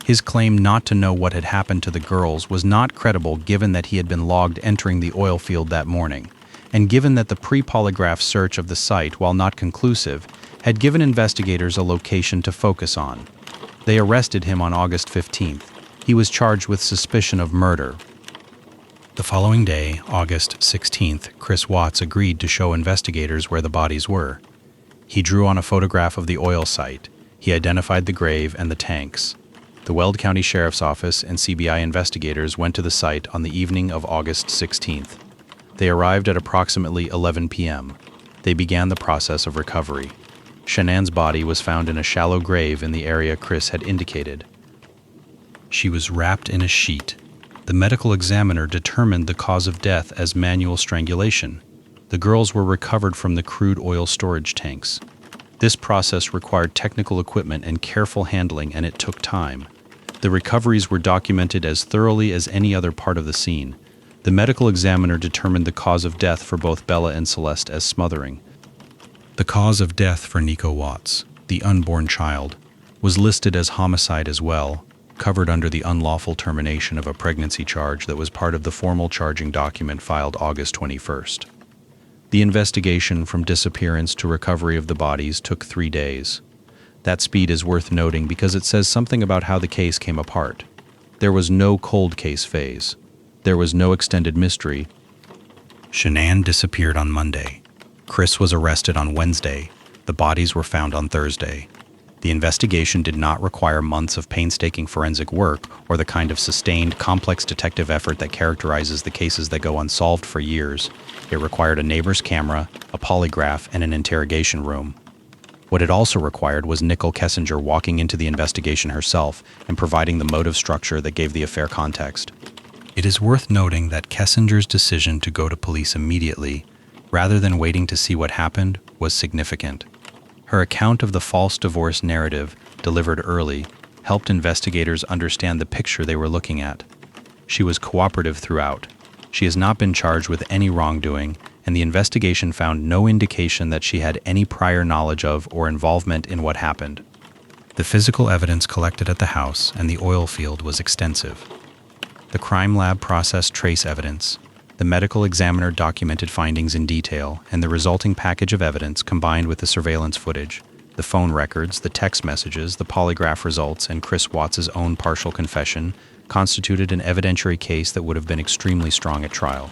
His claim not to know what had happened to the girls was not credible given that he had been logged entering the oil field that morning, and given that the pre-polygraph search of the site, while not conclusive, had given investigators a location to focus on. They arrested him on August 15th. He was charged with suspicion of murder. The following day, August 16th, Chris Watts agreed to show investigators where the bodies were. He drew on a photograph of the oil site. He identified the grave and the tanks. The Weld County Sheriff's Office and CBI investigators went to the site on the evening of August 16th. They arrived at approximately 11 p.m. They began the process of recovery. Shanann's body was found in a shallow grave in the area Chris had indicated. She was wrapped in a sheet. The medical examiner determined the cause of death as manual strangulation. The girls were recovered from the crude oil storage tanks. This process required technical equipment and careful handling, and it took time. The recoveries were documented as thoroughly as any other part of the scene. The medical examiner determined the cause of death for both Bella and Celeste as smothering. The cause of death for Nico Watts, the unborn child, was listed as homicide as well, covered under the unlawful termination of a pregnancy charge that was part of the formal charging document filed August 21st. The investigation from disappearance to recovery of the bodies took 3 days. That speed is worth noting because it says something about how the case came apart. There was no cold case phase. There was no extended mystery. Shanann disappeared on Monday. Chris was arrested on Wednesday. The bodies were found on Thursday. The investigation did not require months of painstaking forensic work or the kind of sustained, complex detective effort that characterizes the cases that go unsolved for years. It required a neighbor's camera, a polygraph, and an interrogation room. What it also required was Nicole Kessinger walking into the investigation herself and providing the motive structure that gave the affair context. It is worth noting that Kessinger's decision to go to police immediately, rather than waiting to see what happened, was significant. Her account of the false divorce narrative, delivered early, helped investigators understand the picture they were looking at. She was cooperative throughout. She has not been charged with any wrongdoing, and the investigation found no indication that she had any prior knowledge of or involvement in what happened. The physical evidence collected at the house and the oil field was extensive. The crime lab processed trace evidence. The medical examiner documented findings in detail, and the resulting package of evidence combined with the surveillance footage, the phone records, the text messages, the polygraph results, and Chris Watts' own partial confession constituted an evidentiary case that would have been extremely strong at trial.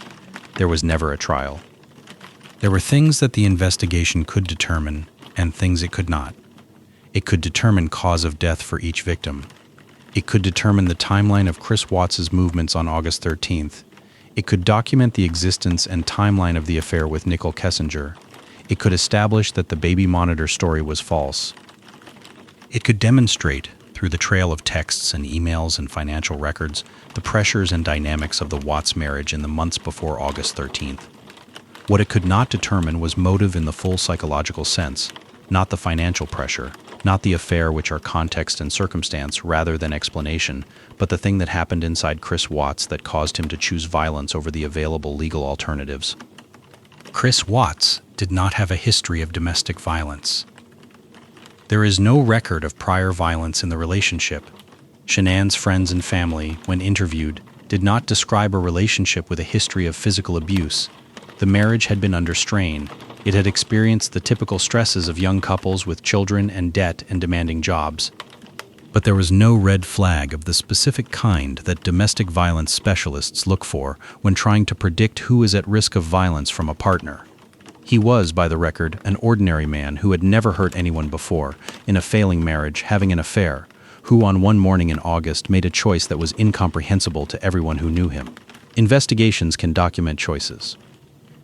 There was never a trial. There were things that the investigation could determine and things it could not. It could determine cause of death for each victim. It could determine the timeline of Chris Watts' movements on August 13th. It could document the existence and timeline of the affair with Nicole Kessinger. It could establish that the baby monitor story was false. It could demonstrate, through the trail of texts and emails and financial records, the pressures and dynamics of the Watts marriage in the months before August 13th. What it could not determine was motive in the full psychological sense, not the financial pressure, not the affair which are context and circumstance rather than explanation, but the thing that happened inside Chris Watts that caused him to choose violence over the available legal alternatives. Chris Watts did not have a history of domestic violence. There is no record of prior violence in the relationship. Shanann's friends and family, when interviewed, did not describe a relationship with a history of physical abuse. The marriage had been under strain. It had experienced the typical stresses of young couples with children and debt and demanding jobs. But there was no red flag of the specific kind that domestic violence specialists look for when trying to predict who is at risk of violence from a partner. He was, by the record, an ordinary man who had never hurt anyone before, in a failing marriage, having an affair, who on one morning in August made a choice that was incomprehensible to everyone who knew him. Investigations can document choices.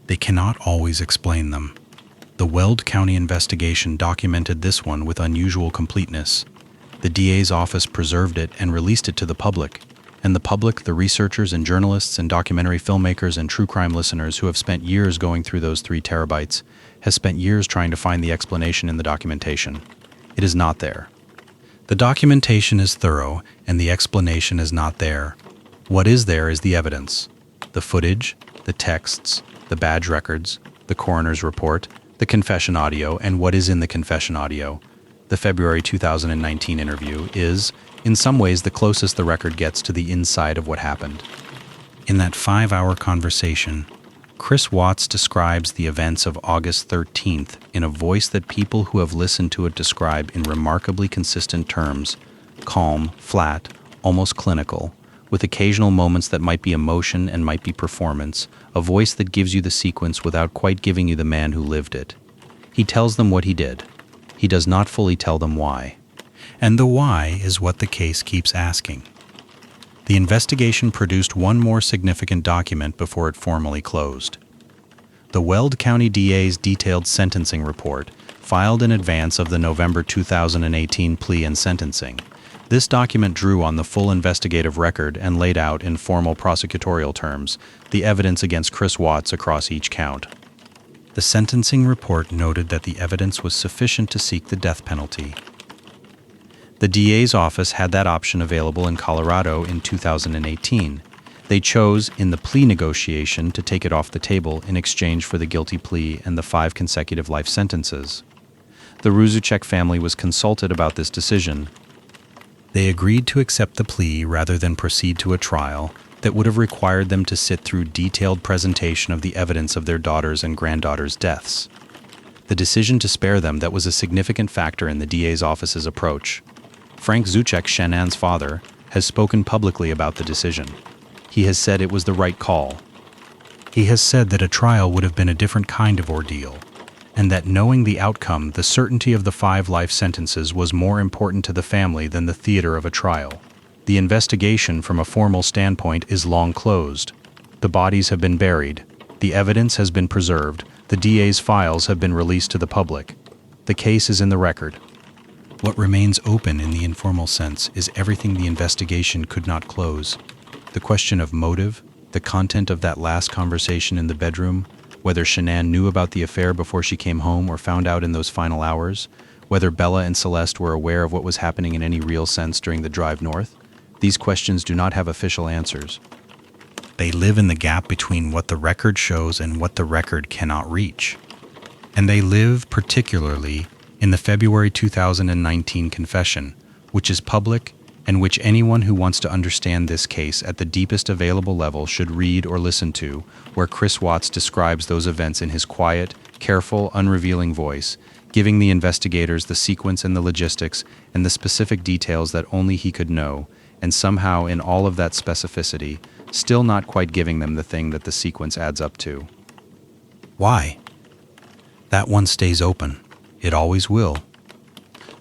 They cannot always explain them. The Weld County investigation documented this one with unusual completeness. The DA's office preserved it and released it to the public. And the public, the researchers and journalists and documentary filmmakers and true crime listeners who have spent years going through those 3 terabytes, has spent years trying to find the explanation in the documentation. It is not there. The documentation is thorough and the explanation is not there. What is there is the evidence. The footage, the texts, the badge records, the coroner's report, the confession audio, and what is in the confession audio. The February 2019 interview is, In some ways, the closest the record gets to the inside of what happened. In that 5-hour conversation, Chris Watts describes the events of August 13th in a voice that people who have listened to it describe in remarkably consistent terms: calm, flat, almost clinical, with occasional moments that might be emotion and might be performance, a voice that gives you the sequence without quite giving you the man who lived it. He tells them what he did. He does not fully tell them why. And the why is what the case keeps asking. The investigation produced one more significant document before it formally closed. The Weld County DA's detailed sentencing report, filed in advance of the November 2018 plea and sentencing. This document drew on the full investigative record and laid out in formal prosecutorial terms the evidence against Chris Watts across each count. The sentencing report noted that the evidence was sufficient to seek the death penalty. The DA's office had that option available in Colorado in 2018. They chose, in the plea negotiation, to take it off the table in exchange for the guilty plea and the 5 consecutive life sentences. The Rzucek family was consulted about this decision. They agreed to accept the plea rather than proceed to a trial that would have required them to sit through detailed presentation of the evidence of their daughters' and granddaughters' deaths. The decision to spare them that was a significant factor in the DA's office's approach. Frank Rzucek, Shanann's father, has spoken publicly about the decision. He has said it was the right call. He has said that a trial would have been a different kind of ordeal, and that knowing the outcome, the certainty of the 5 life sentences was more important to the family than the theater of a trial. The investigation, from a formal standpoint, is long closed. The bodies have been buried. The evidence has been preserved. The DA's files have been released to the public. The case is in the record. What remains open in the informal sense is everything the investigation could not close. The question of motive, the content of that last conversation in the bedroom, whether Shanann knew about the affair before she came home or found out in those final hours, whether Bella and Celeste were aware of what was happening in any real sense during the drive north, these questions do not have official answers. They live in the gap between what the record shows and what the record cannot reach. And they live particularly in the February 2019 confession, which is public and which anyone who wants to understand this case at the deepest available level should read or listen to, where Chris Watts describes those events in his quiet, careful, unrevealing voice, giving the investigators the sequence and the logistics and the specific details that only he could know, and somehow in all of that specificity, still not quite giving them the thing that the sequence adds up to. Why? That one stays open. It always will.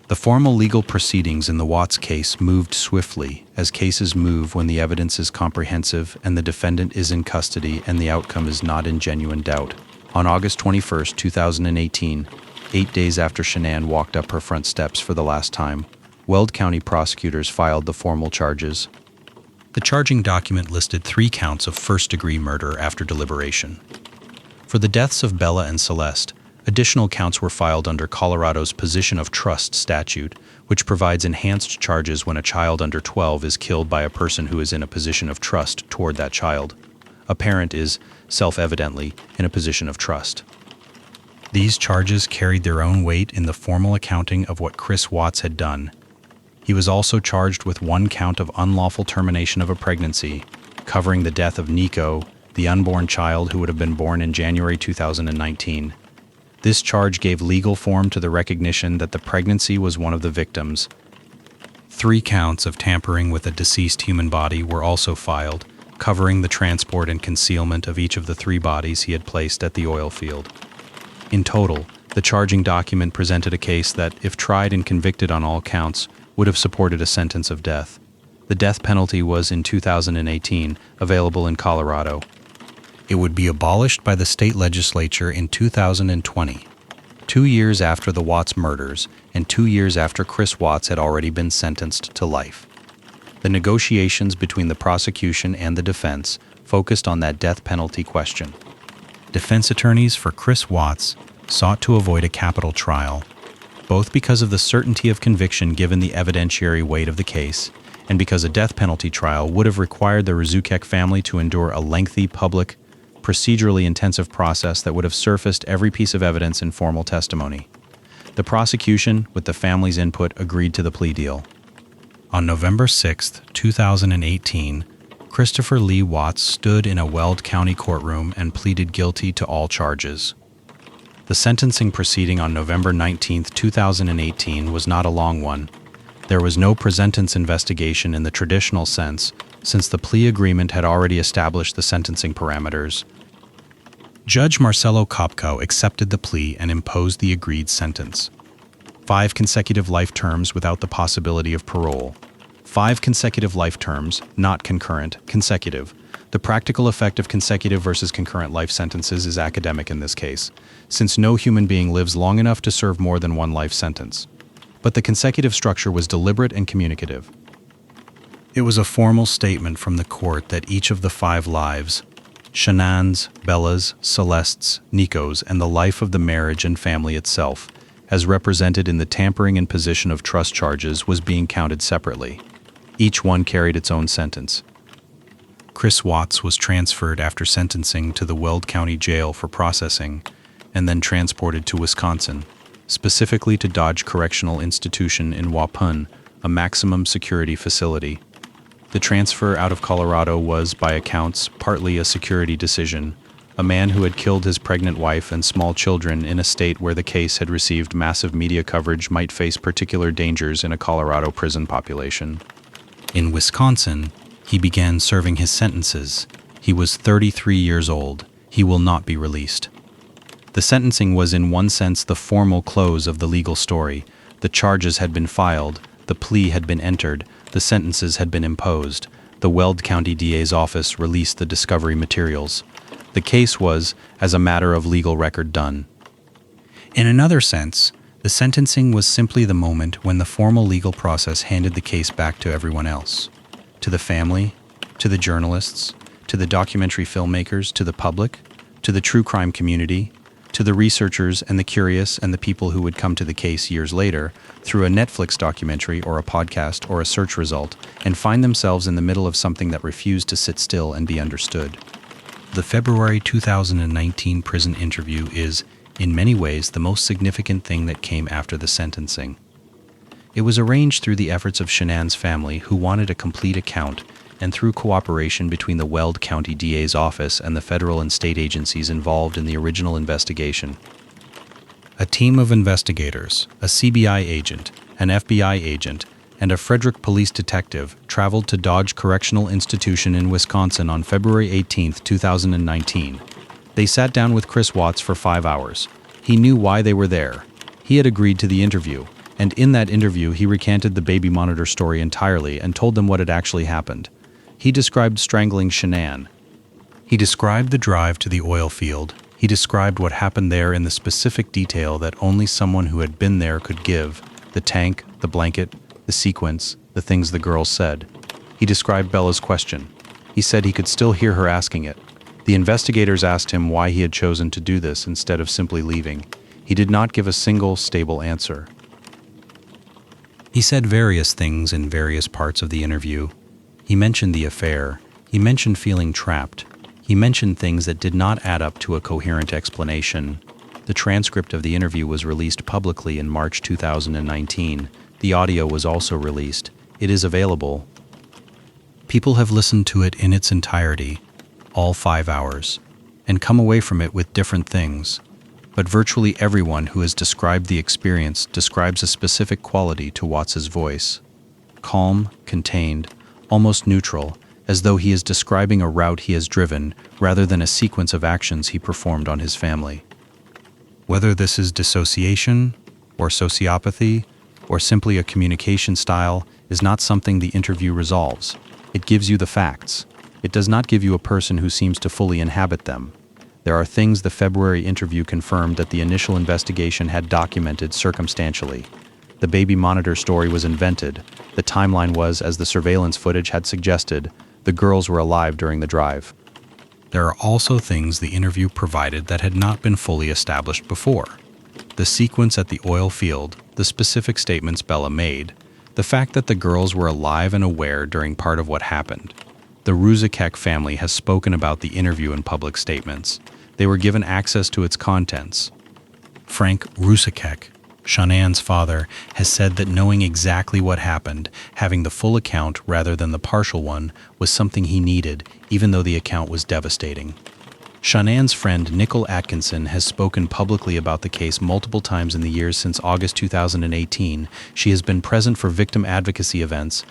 The formal legal proceedings in the Watts case moved swiftly, as cases move when the evidence is comprehensive and the defendant is in custody and the outcome is not in genuine doubt. On August 21, 2018, 8 days after Shanann walked up her front steps for the last time, Weld County prosecutors filed the formal charges. The charging document listed 3 counts of first-degree murder after deliberation. For the deaths of Bella and Celeste, additional counts were filed under Colorado's Position of Trust statute, which provides enhanced charges when a child under 12 is killed by a person who is in a position of trust toward that child. A parent is, self-evidently, in a position of trust. These charges carried their own weight in the formal accounting of what Chris Watts had done. He was also charged with 1 count of unlawful termination of a pregnancy, covering the death of Nico, the unborn child who would have been born in January 2019. This charge gave legal form to the recognition that the pregnancy was one of the victims. 3 counts of tampering with a deceased human body were also filed, covering the transport and concealment of each of the 3 bodies he had placed at the oil field. In total, the charging document presented a case that, if tried and convicted on all counts, would have supported a sentence of death. The death penalty was, in 2018, available in Colorado. It would be abolished by the state legislature in 2020, 2 years after the Watts murders and 2 years after Chris Watts had already been sentenced to life. The negotiations between the prosecution and the defense focused on that death penalty question. Defense attorneys for Chris Watts sought to avoid a capital trial, both because of the certainty of conviction given the evidentiary weight of the case, and because a death penalty trial would have required the Rzucek family to endure a lengthy, public, procedurally intensive process that would have surfaced every piece of evidence in formal testimony. The prosecution, with the family's input, agreed to the plea deal. On November 6, 2018, Christopher Lee Watts stood in a Weld County courtroom and pleaded guilty to all charges. The sentencing proceeding on November 19, 2018 was not a long one. There was no presentence investigation in the traditional sense, since the plea agreement had already established the sentencing parameters. Judge Marcelo Kopko accepted the plea and imposed the agreed sentence. 5 consecutive life terms without the possibility of parole. 5 consecutive life terms, not concurrent, consecutive. The practical effect of consecutive versus concurrent life sentences is academic in this case, since no human being lives long enough to serve more than one life sentence. But the consecutive structure was deliberate and communicative. It was a formal statement from the court that each of the 5 lives, Shanann's, Bella's, Celeste's, Nico's, and the life of the marriage and family itself, as represented in the tampering and possession of trust charges, was being counted separately. Each one carried its own sentence. Chris Watts was transferred after sentencing to the Weld County Jail for processing, and then transported to Wisconsin, specifically to Dodge Correctional Institution in Waupun, a maximum security facility. The transfer out of Colorado was, by accounts, partly a security decision. A man who had killed his pregnant wife and small children in a state where the case had received massive media coverage might face particular dangers in a Colorado prison population. In Wisconsin, he began serving his sentences. He was 33 years old. He will not be released. The sentencing was in one sense the formal close of the legal story. The charges had been filed, the plea had been entered, the sentences had been imposed. The Weld County DA's office released the discovery materials. The case was, as a matter of legal record, done. In another sense, the sentencing was simply the moment when the formal legal process handed the case back to everyone else. To the family, to the journalists, to the documentary filmmakers, to the public, to the true crime community, to the researchers and the curious and the people who would come to the case years later through a Netflix documentary or a podcast or a search result and find themselves in the middle of something that refused to sit still and be understood. The February 2019 prison interview is, in many ways, the most significant thing that came after the sentencing. It was arranged through the efforts of Shanann's family, who wanted a complete account, and through cooperation between the Weld County DA's office and the federal and state agencies involved in the original investigation. A team of investigators, a CBI agent, an FBI agent, and a Frederick police detective traveled to Dodge Correctional Institution in Wisconsin on February 18, 2019. They sat down with Chris Watts for 5 hours. He knew why they were there. He had agreed to the interview, and in that interview he recanted the baby monitor story entirely and told them what had actually happened. He described strangling Shanann. He described the drive to the oil field. He described what happened there in the specific detail that only someone who had been there could give: the tank, the blanket, the sequence, the things the girls said. He described Bella's question. He said he could still hear her asking it. The investigators asked him why he had chosen to do this instead of simply leaving. He did not give a single stable answer. He said various things in various parts of the interview. He mentioned the affair. He mentioned feeling trapped. He mentioned things that did not add up to a coherent explanation. The transcript of the interview was released publicly in March 2019. The audio was also released. It is available. People have listened to it in its entirety, all 5 hours, and come away from it with different things. But virtually everyone who has described the experience describes a specific quality to Watts's voice. Calm, contained, almost neutral, as though he is describing a route he has driven rather than a sequence of actions he performed on his family. Whether this is dissociation, or sociopathy, or simply a communication style is not something the interview resolves. It gives you the facts. It does not give you a person who seems to fully inhabit them. There are things the February interview confirmed that the initial investigation had documented circumstantially. The baby monitor story was invented. The timeline was, as the surveillance footage had suggested, the girls were alive during the drive. There are also things the interview provided that had not been fully established before. The sequence at the oil field, the specific statements Bella made, the fact that the girls were alive and aware during part of what happened. The Roggen family has spoken about the interview in public statements. They were given access to its contents. Frank Roggen, Shanann's father has said that knowing exactly what happened, having the full account rather than the partial one, was something he needed, even though the account was devastating. Shanann's friend Nicole Atkinson has spoken publicly about the case multiple times in the years since August 2018. She has been present for victim advocacy events.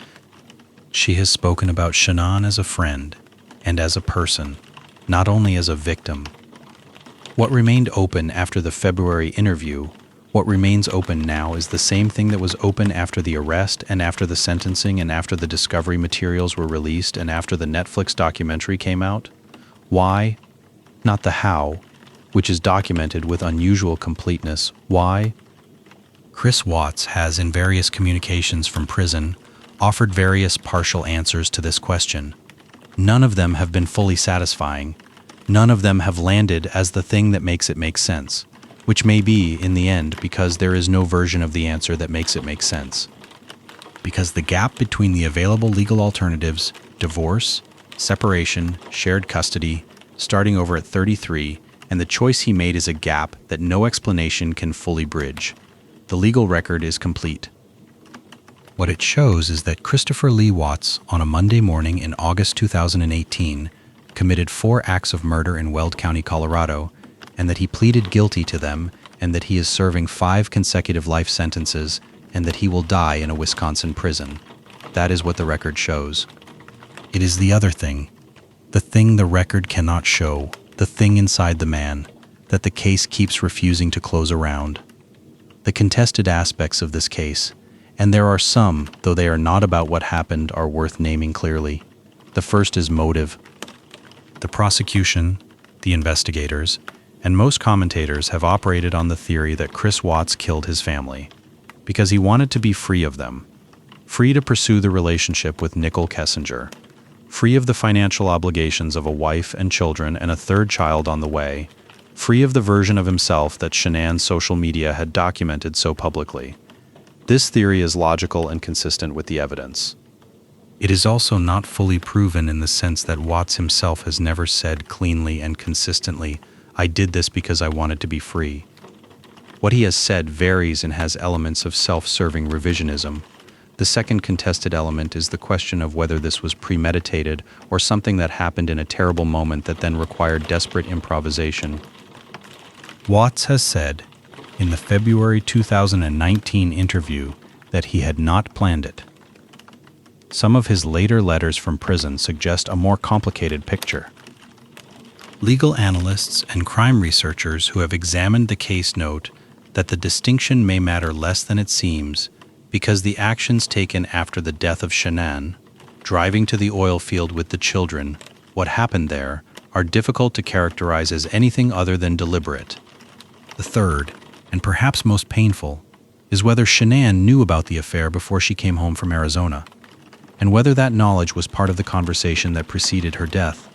She has spoken about Shanann as a friend and as a person, not only as a victim. What remained open after the February interview, what remains open now is the same thing that was open after the arrest and after the sentencing and after the discovery materials were released and after the Netflix documentary came out. Why? Not the how, which is documented with unusual completeness. Why? Chris Watts has, in various communications from prison, offered various partial answers to this question. None of them have been fully satisfying. None of them have landed as the thing that makes it make sense, which may be, in the end, because there is no version of the answer that makes it make sense. Because the gap between the available legal alternatives, divorce, separation, shared custody, starting over at 33, and the choice he made is a gap that no explanation can fully bridge. The legal record is complete. What it shows is that Christopher Lee Watts, on a Monday morning in August 2018, committed 4 acts of murder in Weld County, Colorado, and that he pleaded guilty to them, and that he is serving 5 consecutive life sentences, and that he will die in a Wisconsin prison. That is what the record shows. It is the other thing, the thing the record cannot show, the thing inside the man, that the case keeps refusing to close around. The contested aspects of this case, and there are some, though they are not about what happened, are worth naming clearly. The first is motive. The prosecution, the investigators, and most commentators have operated on the theory that Chris Watts killed his family because he wanted to be free of them, free to pursue the relationship with Nicole Kessinger, free of the financial obligations of a wife and children and a 3rd child on the way, free of the version of himself that Shanann's social media had documented so publicly. This theory is logical and consistent with the evidence. It is also not fully proven in the sense that Watts himself has never said cleanly and consistently, "I did this because I wanted to be free." What he has said varies and has elements of self-serving revisionism. The second contested element is the question of whether this was premeditated or something that happened in a terrible moment that then required desperate improvisation. Watts has said, in the February 2019 interview, that he had not planned it. Some of his later letters from prison suggest a more complicated picture. Legal analysts and crime researchers who have examined the case note that the distinction may matter less than it seems because the actions taken after the death of Shanann, driving to the oil field with the children, what happened there, are difficult to characterize as anything other than deliberate. The third, and perhaps most painful, is whether Shanann knew about the affair before she came home from Arizona, and whether that knowledge was part of the conversation that preceded her death.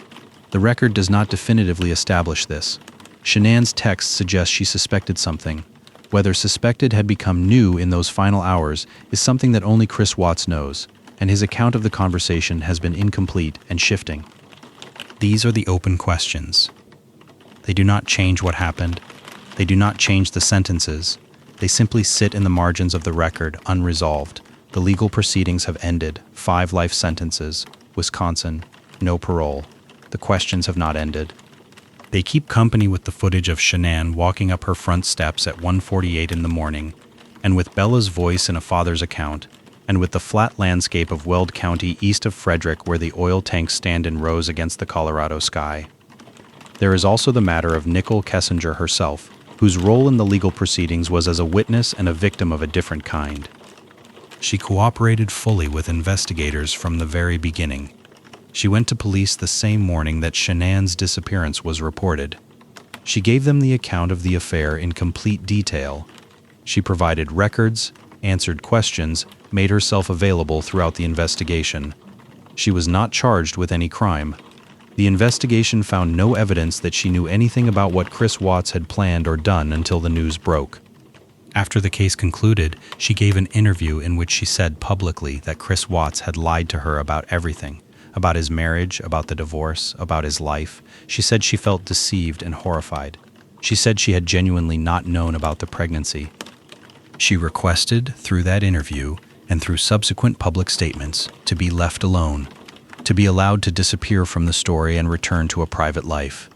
The record does not definitively establish this. Shanann's text suggests she suspected something. Whether suspected had become new in those final hours is something that only Chris Watts knows, and his account of the conversation has been incomplete and shifting. These are the open questions. They do not change what happened. They do not change the sentences. They simply sit in the margins of the record, unresolved. The legal proceedings have ended. 5 life sentences. Wisconsin. No parole. The questions have not ended. They keep company with the footage of Shanann walking up her front steps at 1:48 in the morning, and with Bella's voice in a father's account, and with the flat landscape of Weld County east of Frederick where the oil tanks stand in rows against the Colorado sky. There is also the matter of Nicole Kessinger herself, whose role in the legal proceedings was as a witness and a victim of a different kind. She cooperated fully with investigators from the very beginning. She went to police the same morning that Shanann's disappearance was reported. She gave them the account of the affair in complete detail. She provided records, answered questions, made herself available throughout the investigation. She was not charged with any crime. The investigation found no evidence that she knew anything about what Chris Watts had planned or done until the news broke. After the case concluded, she gave an interview in which she said publicly that Chris Watts had lied to her about everything. About his marriage, about the divorce, about his life. She said she felt deceived and horrified. She said she had genuinely not known about the pregnancy. She requested, through that interview and through subsequent public statements, to be left alone, to be allowed to disappear from the story and return to a private life.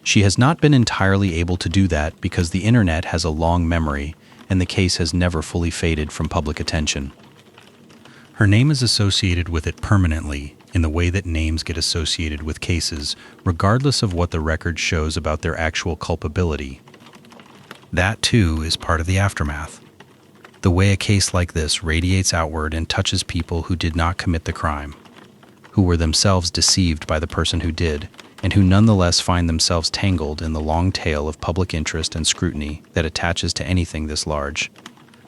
She has not been entirely able to do that because the internet has a long memory and the case has never fully faded from public attention. Her name is associated with it permanently in the way that names get associated with cases, regardless of what the record shows about their actual culpability. That, too, is part of the aftermath. The way a case like this radiates outward and touches people who did not commit the crime, who were themselves deceived by the person who did, and who nonetheless find themselves tangled in the long tail of public interest and scrutiny that attaches to anything this large.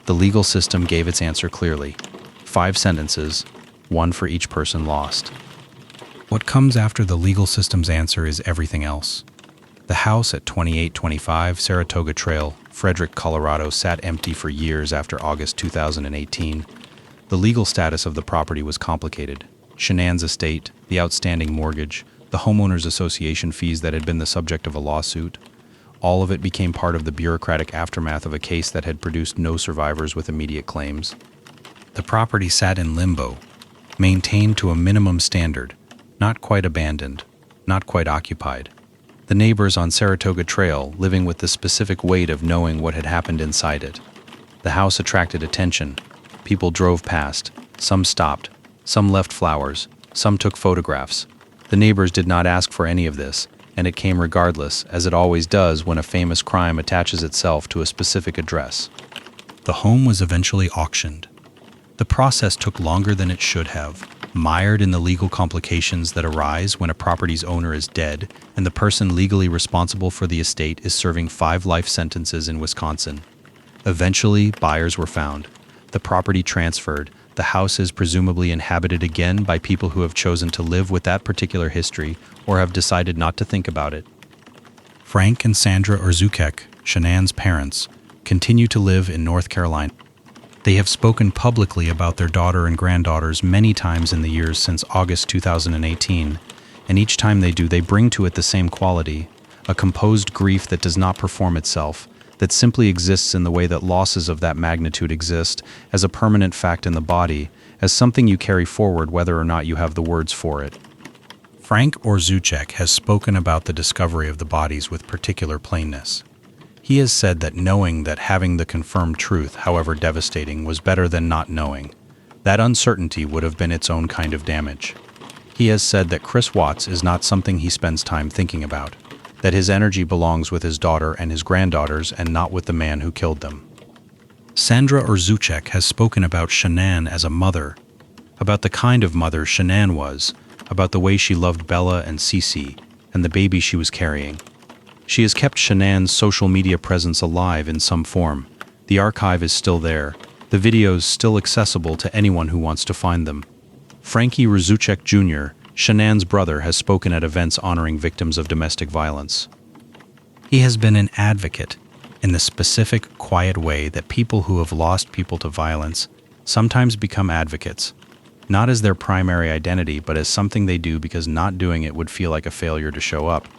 The legal system gave its answer clearly. 5 sentences, 1 for each person lost. What comes after the legal system's answer is everything else. The house at 2825 Saratoga Trail, Frederick, Colorado, sat empty for years after August 2018. The legal status of the property was complicated. Shanann's estate, the outstanding mortgage, the homeowners association fees that had been the subject of a lawsuit. All of it became part of the bureaucratic aftermath of a case that had produced no survivors with immediate claims. The property sat in limbo, maintained to a minimum standard, not quite abandoned, not quite occupied. The neighbors on Saratoga Trail living with the specific weight of knowing what had happened inside it. The house attracted attention. People drove past. Some stopped. Some left flowers. Some took photographs. The neighbors did not ask for any of this, and it came regardless, as it always does when a famous crime attaches itself to a specific address. The home was eventually auctioned. The process took longer than it should have, mired in the legal complications that arise when a property's owner is dead and the person legally responsible for the estate is serving 5 life sentences in Wisconsin. Eventually, buyers were found. The property transferred. The house is presumably inhabited again by people who have chosen to live with that particular history or have decided not to think about it. Frank and Sandra Orzukek, Shanann's parents, continue to live in North Carolina. They have spoken publicly about their daughter and granddaughters many times in the years since August 2018, and each time they do, they bring to it the same quality, a composed grief that does not perform itself, that simply exists in the way that losses of that magnitude exist, as a permanent fact in the body, as something you carry forward whether or not you have the words for it. Frank Orzukek has spoken about the discovery of the bodies with particular plainness. He has said that knowing that having the confirmed truth, however devastating, was better than not knowing. That uncertainty would have been its own kind of damage. He has said that Chris Watts is not something he spends time thinking about, that his energy belongs with his daughter and his granddaughters and not with the man who killed them. Sandra Orzukek has spoken about Shanann as a mother, about the kind of mother Shanann was, about the way she loved Bella and Cece, and the baby she was carrying. She has kept Shanann's social media presence alive in some form. The archive is still there, the videos still accessible to anyone who wants to find them. Frankie Orzukek Jr., Shanann's brother, has spoken at events honoring victims of domestic violence. He has been an advocate in the specific, quiet way that people who have lost people to violence sometimes become advocates, not as their primary identity, but as something they do because not doing it would feel like a failure to show up.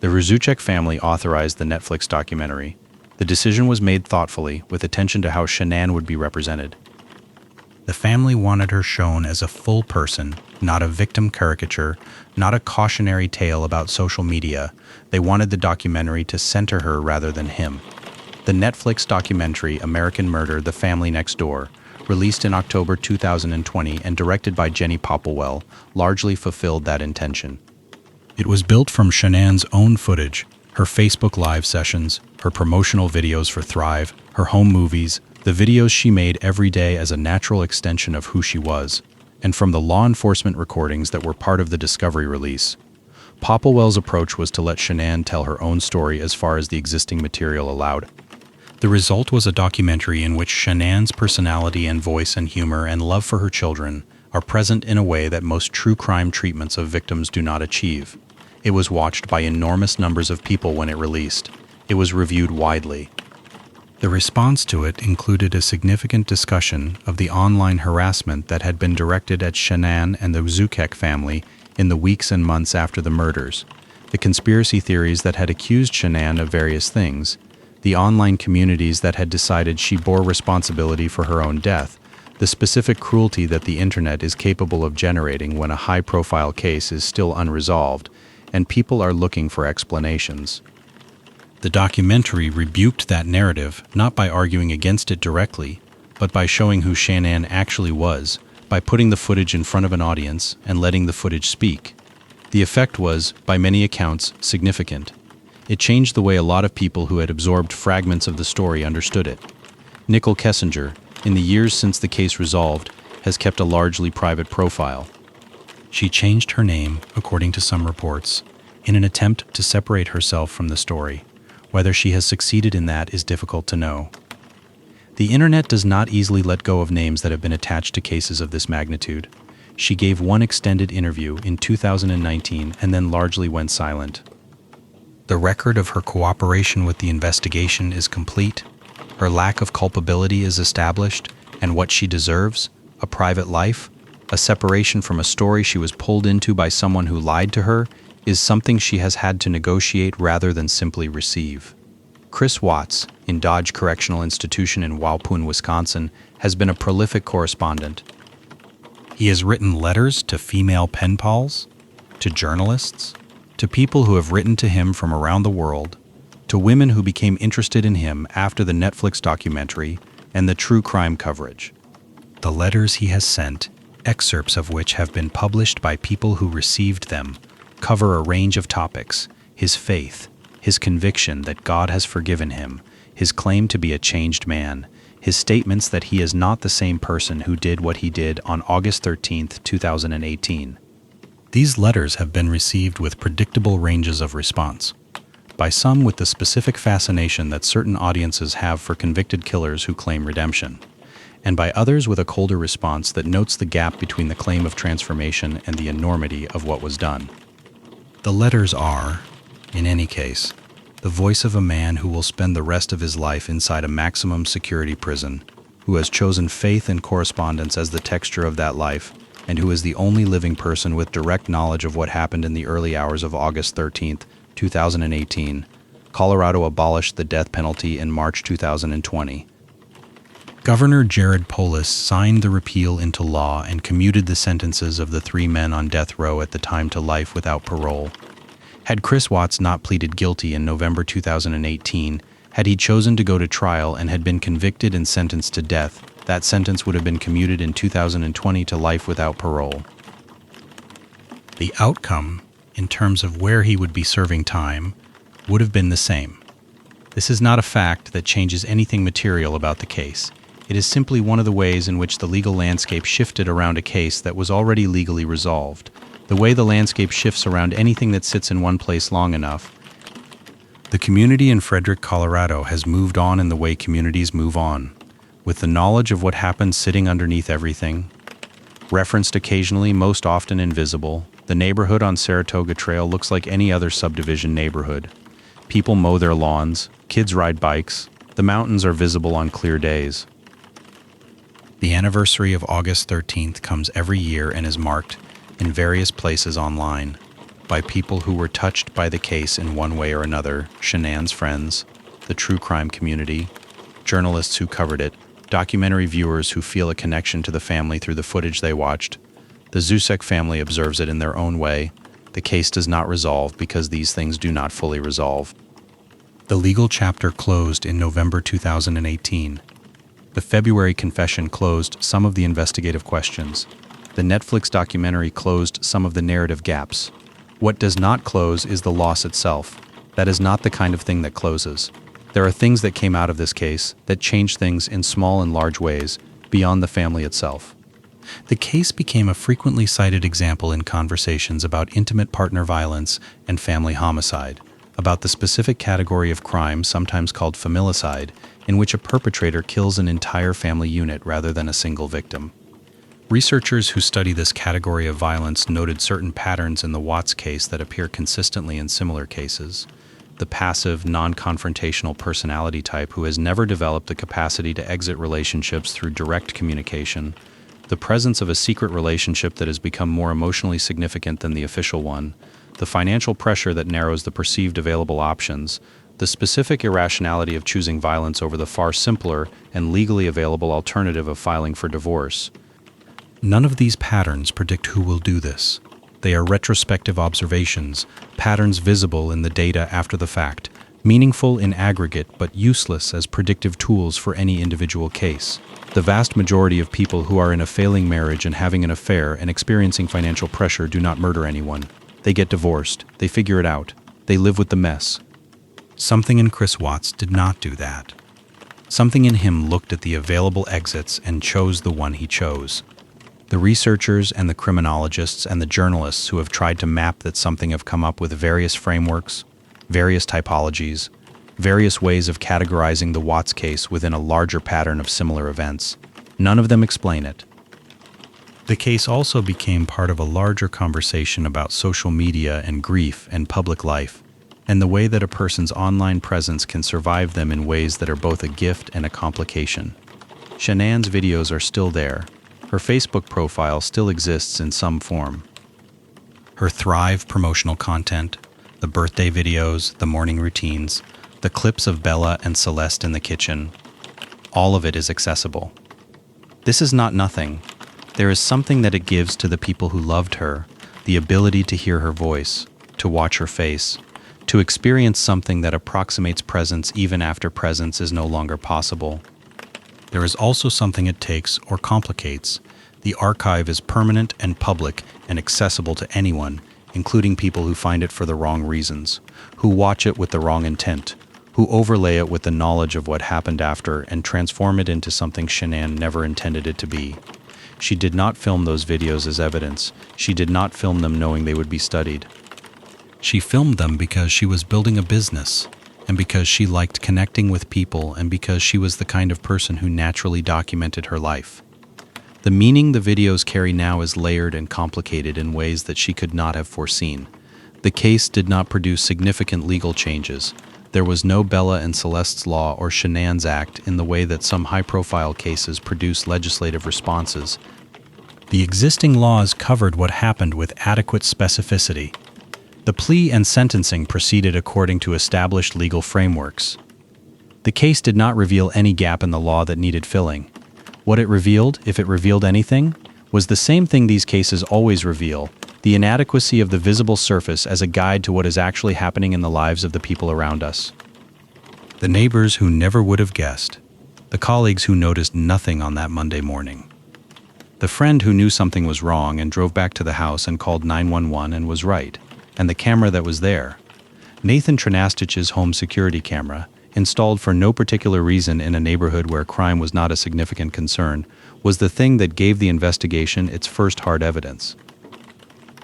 The Orzukek family authorized the Netflix documentary. The decision was made thoughtfully, with attention to how Shanann would be represented. The family wanted her shown as a full person, not a victim caricature, not a cautionary tale about social media. They wanted the documentary to center her rather than him. The Netflix documentary American Murder: The Family Next Door, released in October 2020 and directed by Jenny Popplewell, largely fulfilled that intention. It was built from Shanann's own footage, her Facebook Live sessions, her promotional videos for Thrive, her home movies, the videos she made every day as a natural extension of who she was, and from the law enforcement recordings that were part of the Discovery release. Popplewell's approach was to let Shanann tell her own story as far as the existing material allowed. The result was a documentary in which Shanann's personality and voice and humor and love for her children are present in a way that most true crime treatments of victims do not achieve. It was watched by enormous numbers of people when it released. It was reviewed widely. The response to it included a significant discussion of the online harassment that had been directed at Shanann and the Orzukek family in the weeks and months after the murders, the conspiracy theories that had accused Shanann of various things, the online communities that had decided she bore responsibility for her own death, the specific cruelty that the internet is capable of generating when a high-profile case is still unresolved, and people are looking for explanations. The documentary rebuked that narrative, not by arguing against it directly, but by showing who Shanann actually was, by putting the footage in front of an audience and letting the footage speak. The effect was, by many accounts, significant. It changed the way a lot of people who had absorbed fragments of the story understood it. Nicole Kessinger, in the years since the case resolved, has kept a largely private profile. She changed her name, according to some reports, in an attempt to separate herself from the story. Whether she has succeeded in that is difficult to know. The internet does not easily let go of names that have been attached to cases of this magnitude. She gave one extended interview in 2019 and then largely went silent. The record of her cooperation with the investigation is complete, her lack of culpability is established, and what she deserves, a private life, a separation from a story she was pulled into by someone who lied to her, is something she has had to negotiate rather than simply receive. Chris Watts, in Dodge Correctional Institution in Waupun, Wisconsin, has been a prolific correspondent. He has written letters to female pen pals, to journalists, to people who have written to him from around the world, to women who became interested in him after the Netflix documentary and the true crime coverage. The letters he has sent, excerpts of which have been published by people who received them, cover a range of topics: his faith, his conviction that God has forgiven him, his claim to be a changed man, his statements that he is not the same person who did what he did on August 13, 2018. These letters have been received with predictable ranges of response. By some with the specific fascination that certain audiences have for convicted killers who claim redemption, and by others with a colder response that notes the gap between the claim of transformation and the enormity of what was done. The letters are, in any case, the voice of a man who will spend the rest of his life inside a maximum security prison, who has chosen faith and correspondence as the texture of that life, and who is the only living person with direct knowledge of what happened in the early hours of August 13, 2018. Colorado abolished the death penalty in March 2020. Governor Jared Polis signed the repeal into law and commuted the sentences of the 3 men on death row at the time to life without parole. Had Chris Watts not pleaded guilty in November 2018, had he chosen to go to trial and had been convicted and sentenced to death, that sentence would have been commuted in 2020 to life without parole. The outcome, in terms of where he would be serving time, would have been the same. This is not a fact that changes anything material about the case. It is simply one of the ways in which the legal landscape shifted around a case that was already legally resolved. The way the landscape shifts around anything that sits in one place long enough. The community in Frederick, Colorado has moved on in the way communities move on, with the knowledge of what happened sitting underneath everything. Referenced occasionally, most often invisible, the neighborhood on Saratoga Trail looks like any other subdivision neighborhood. People mow their lawns, kids ride bikes, the mountains are visible on clear days. The anniversary of August 13th comes every year and is marked, in various places online, by people who were touched by the case in one way or another: Shanann's friends, the true crime community, journalists who covered it, documentary viewers who feel a connection to the family through the footage they watched. The Zusek family observes it in their own way. The case does not resolve because these things do not fully resolve. The legal chapter closed in November 2018. The February confession closed some of the investigative questions. The Netflix documentary closed some of the narrative gaps. What does not close is the loss itself. That is not the kind of thing that closes. There are things that came out of this case that changed things in small and large ways beyond the family itself. The case became a frequently cited example in conversations about intimate partner violence and family homicide, about the specific category of crime sometimes called familicide, in which a perpetrator kills an entire family unit rather than a single victim. Researchers who study this category of violence noted certain patterns in the Watts case that appear consistently in similar cases. The passive, non-confrontational personality type who has never developed the capacity to exit relationships through direct communication, the presence of a secret relationship that has become more emotionally significant than the official one, the financial pressure that narrows the perceived available options, the specific irrationality of choosing violence over the far simpler and legally available alternative of filing for divorce. None of these patterns predict who will do this. They are retrospective observations, patterns visible in the data after the fact, meaningful in aggregate but useless as predictive tools for any individual case. The vast majority of people who are in a failing marriage and having an affair and experiencing financial pressure do not murder anyone. They get divorced. They figure it out. They live with the mess. Something in Chris Watts did not do that. Something in him looked at the available exits and chose the one he chose. The researchers and the criminologists and the journalists who have tried to map that something have come up with various frameworks, various typologies, various ways of categorizing the Watts case within a larger pattern of similar events. None of them explain it. The case also became part of a larger conversation about social media and grief and public life, and the way that a person's online presence can survive them in ways that are both a gift and a complication. Shanann's videos are still there. Her Facebook profile still exists in some form. Her Thrive promotional content, the birthday videos, the morning routines, the clips of Bella and Celeste in the kitchen, all of it is accessible. This is not nothing. There is something that it gives to the people who loved her, the ability to hear her voice, to watch her face, to experience something that approximates presence even after presence is no longer possible. There is also something it takes or complicates. The archive is permanent and public and accessible to anyone, including people who find it for the wrong reasons, who watch it with the wrong intent, who overlay it with the knowledge of what happened after and transform it into something Shanann never intended it to be. She did not film those videos as evidence. She did not film them knowing they would be studied. She filmed them because she was building a business, and because she liked connecting with people, and because she was the kind of person who naturally documented her life. The meaning the videos carry now is layered and complicated in ways that she could not have foreseen. The case did not produce significant legal changes. There was no Bella and Celeste's Law or Shanann's Act in the way that some high-profile cases produce legislative responses. The existing laws covered what happened with adequate specificity. The plea and sentencing proceeded according to established legal frameworks. The case did not reveal any gap in the law that needed filling. What it revealed, if it revealed anything, was the same thing these cases always reveal: the inadequacy of the visible surface as a guide to what is actually happening in the lives of the people around us. The neighbors who never would have guessed. The colleagues who noticed nothing on that Monday morning. The friend who knew something was wrong and drove back to the house and called 911 and was right. And the camera that was there. Nathan Trinastich's home security camera, installed for no particular reason in a neighborhood where crime was not a significant concern, was the thing that gave the investigation its first hard evidence.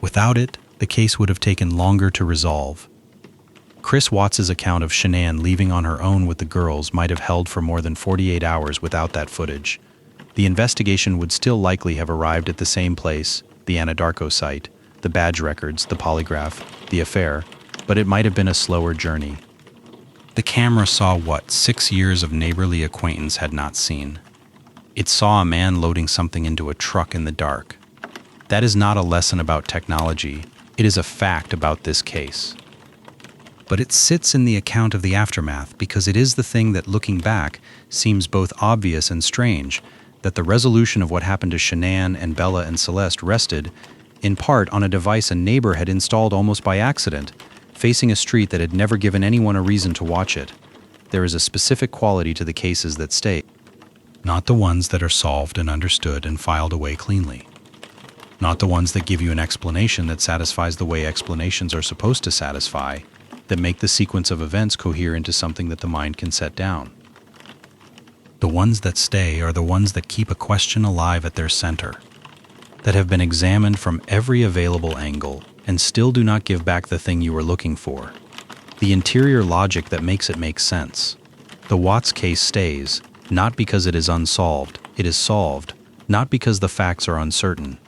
Without it, the case would have taken longer to resolve. Chris Watts' account of Shanann leaving on her own with the girls might have held for more than 48 hours without that footage. The investigation would still likely have arrived at the same place, the Anadarko site, the badge records, the polygraph, the affair, but it might have been a slower journey. The camera saw what 6 years of neighborly acquaintance had not seen. It saw a man loading something into a truck in the dark. That is not a lesson about technology. It is a fact about this case. But it sits in the account of the aftermath because it is the thing that, looking back, seems both obvious and strange, that the resolution of what happened to Shanann and Bella and Celeste rested, in part, on a device a neighbor had installed almost by accident, facing a street that had never given anyone a reason to watch it. There is a specific quality to the cases that stay, not the ones that are solved and understood and filed away cleanly. Not the ones that give you an explanation that satisfies the way explanations are supposed to satisfy, that make the sequence of events cohere into something that the mind can set down. The ones that stay are the ones that keep a question alive at their center, that have been examined from every available angle and still do not give back the thing you were looking for, the interior logic that makes it make sense. The Watts case stays, not because it is unsolved, it is solved, not because the facts are uncertain.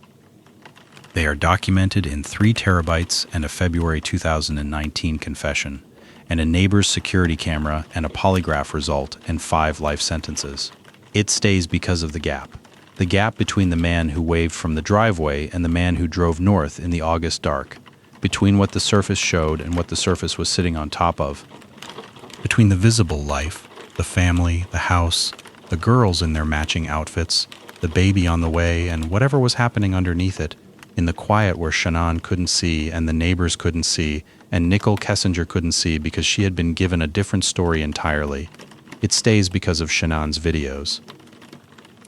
They are documented in 3 terabytes and a February 2019 confession, and a neighbor's security camera and a polygraph result and 5 life sentences. It stays because of the gap between the man who waved from the driveway and the man who drove north in the August dark, between what the surface showed and what the surface was sitting on top of. Between the visible life, the family, the house, the girls in their matching outfits, the baby on the way, and whatever was happening underneath it, in the quiet where Shanann couldn't see and the neighbors couldn't see and Nicole Kessinger couldn't see because she had been given a different story entirely, it stays because of Shanann's videos.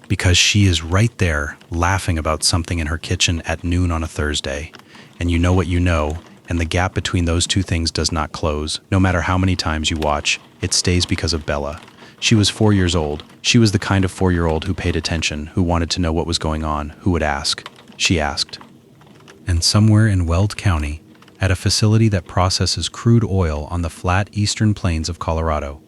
Because she is right there laughing about something in her kitchen at noon on a Thursday. And you know what you know, and the gap between those two things does not close. No matter how many times you watch, it stays because of Bella. She was 4 years old. She was the kind of 4-year-old who paid attention, who wanted to know what was going on, who would ask. She asked. And somewhere in Weld County, at a facility that processes crude oil on the flat eastern plains of Colorado,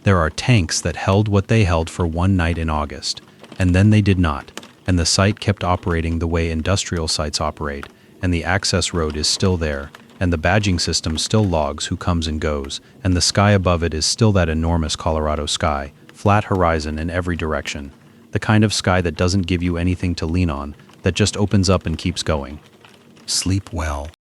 there are tanks that held what they held for one night in August, and then they did not, and the site kept operating the way industrial sites operate, and the access road is still there, and the badging system still logs who comes and goes, and the sky above it is still that enormous Colorado sky, flat horizon in every direction, the kind of sky that doesn't give you anything to lean on, that just opens up and keeps going. Sleep well.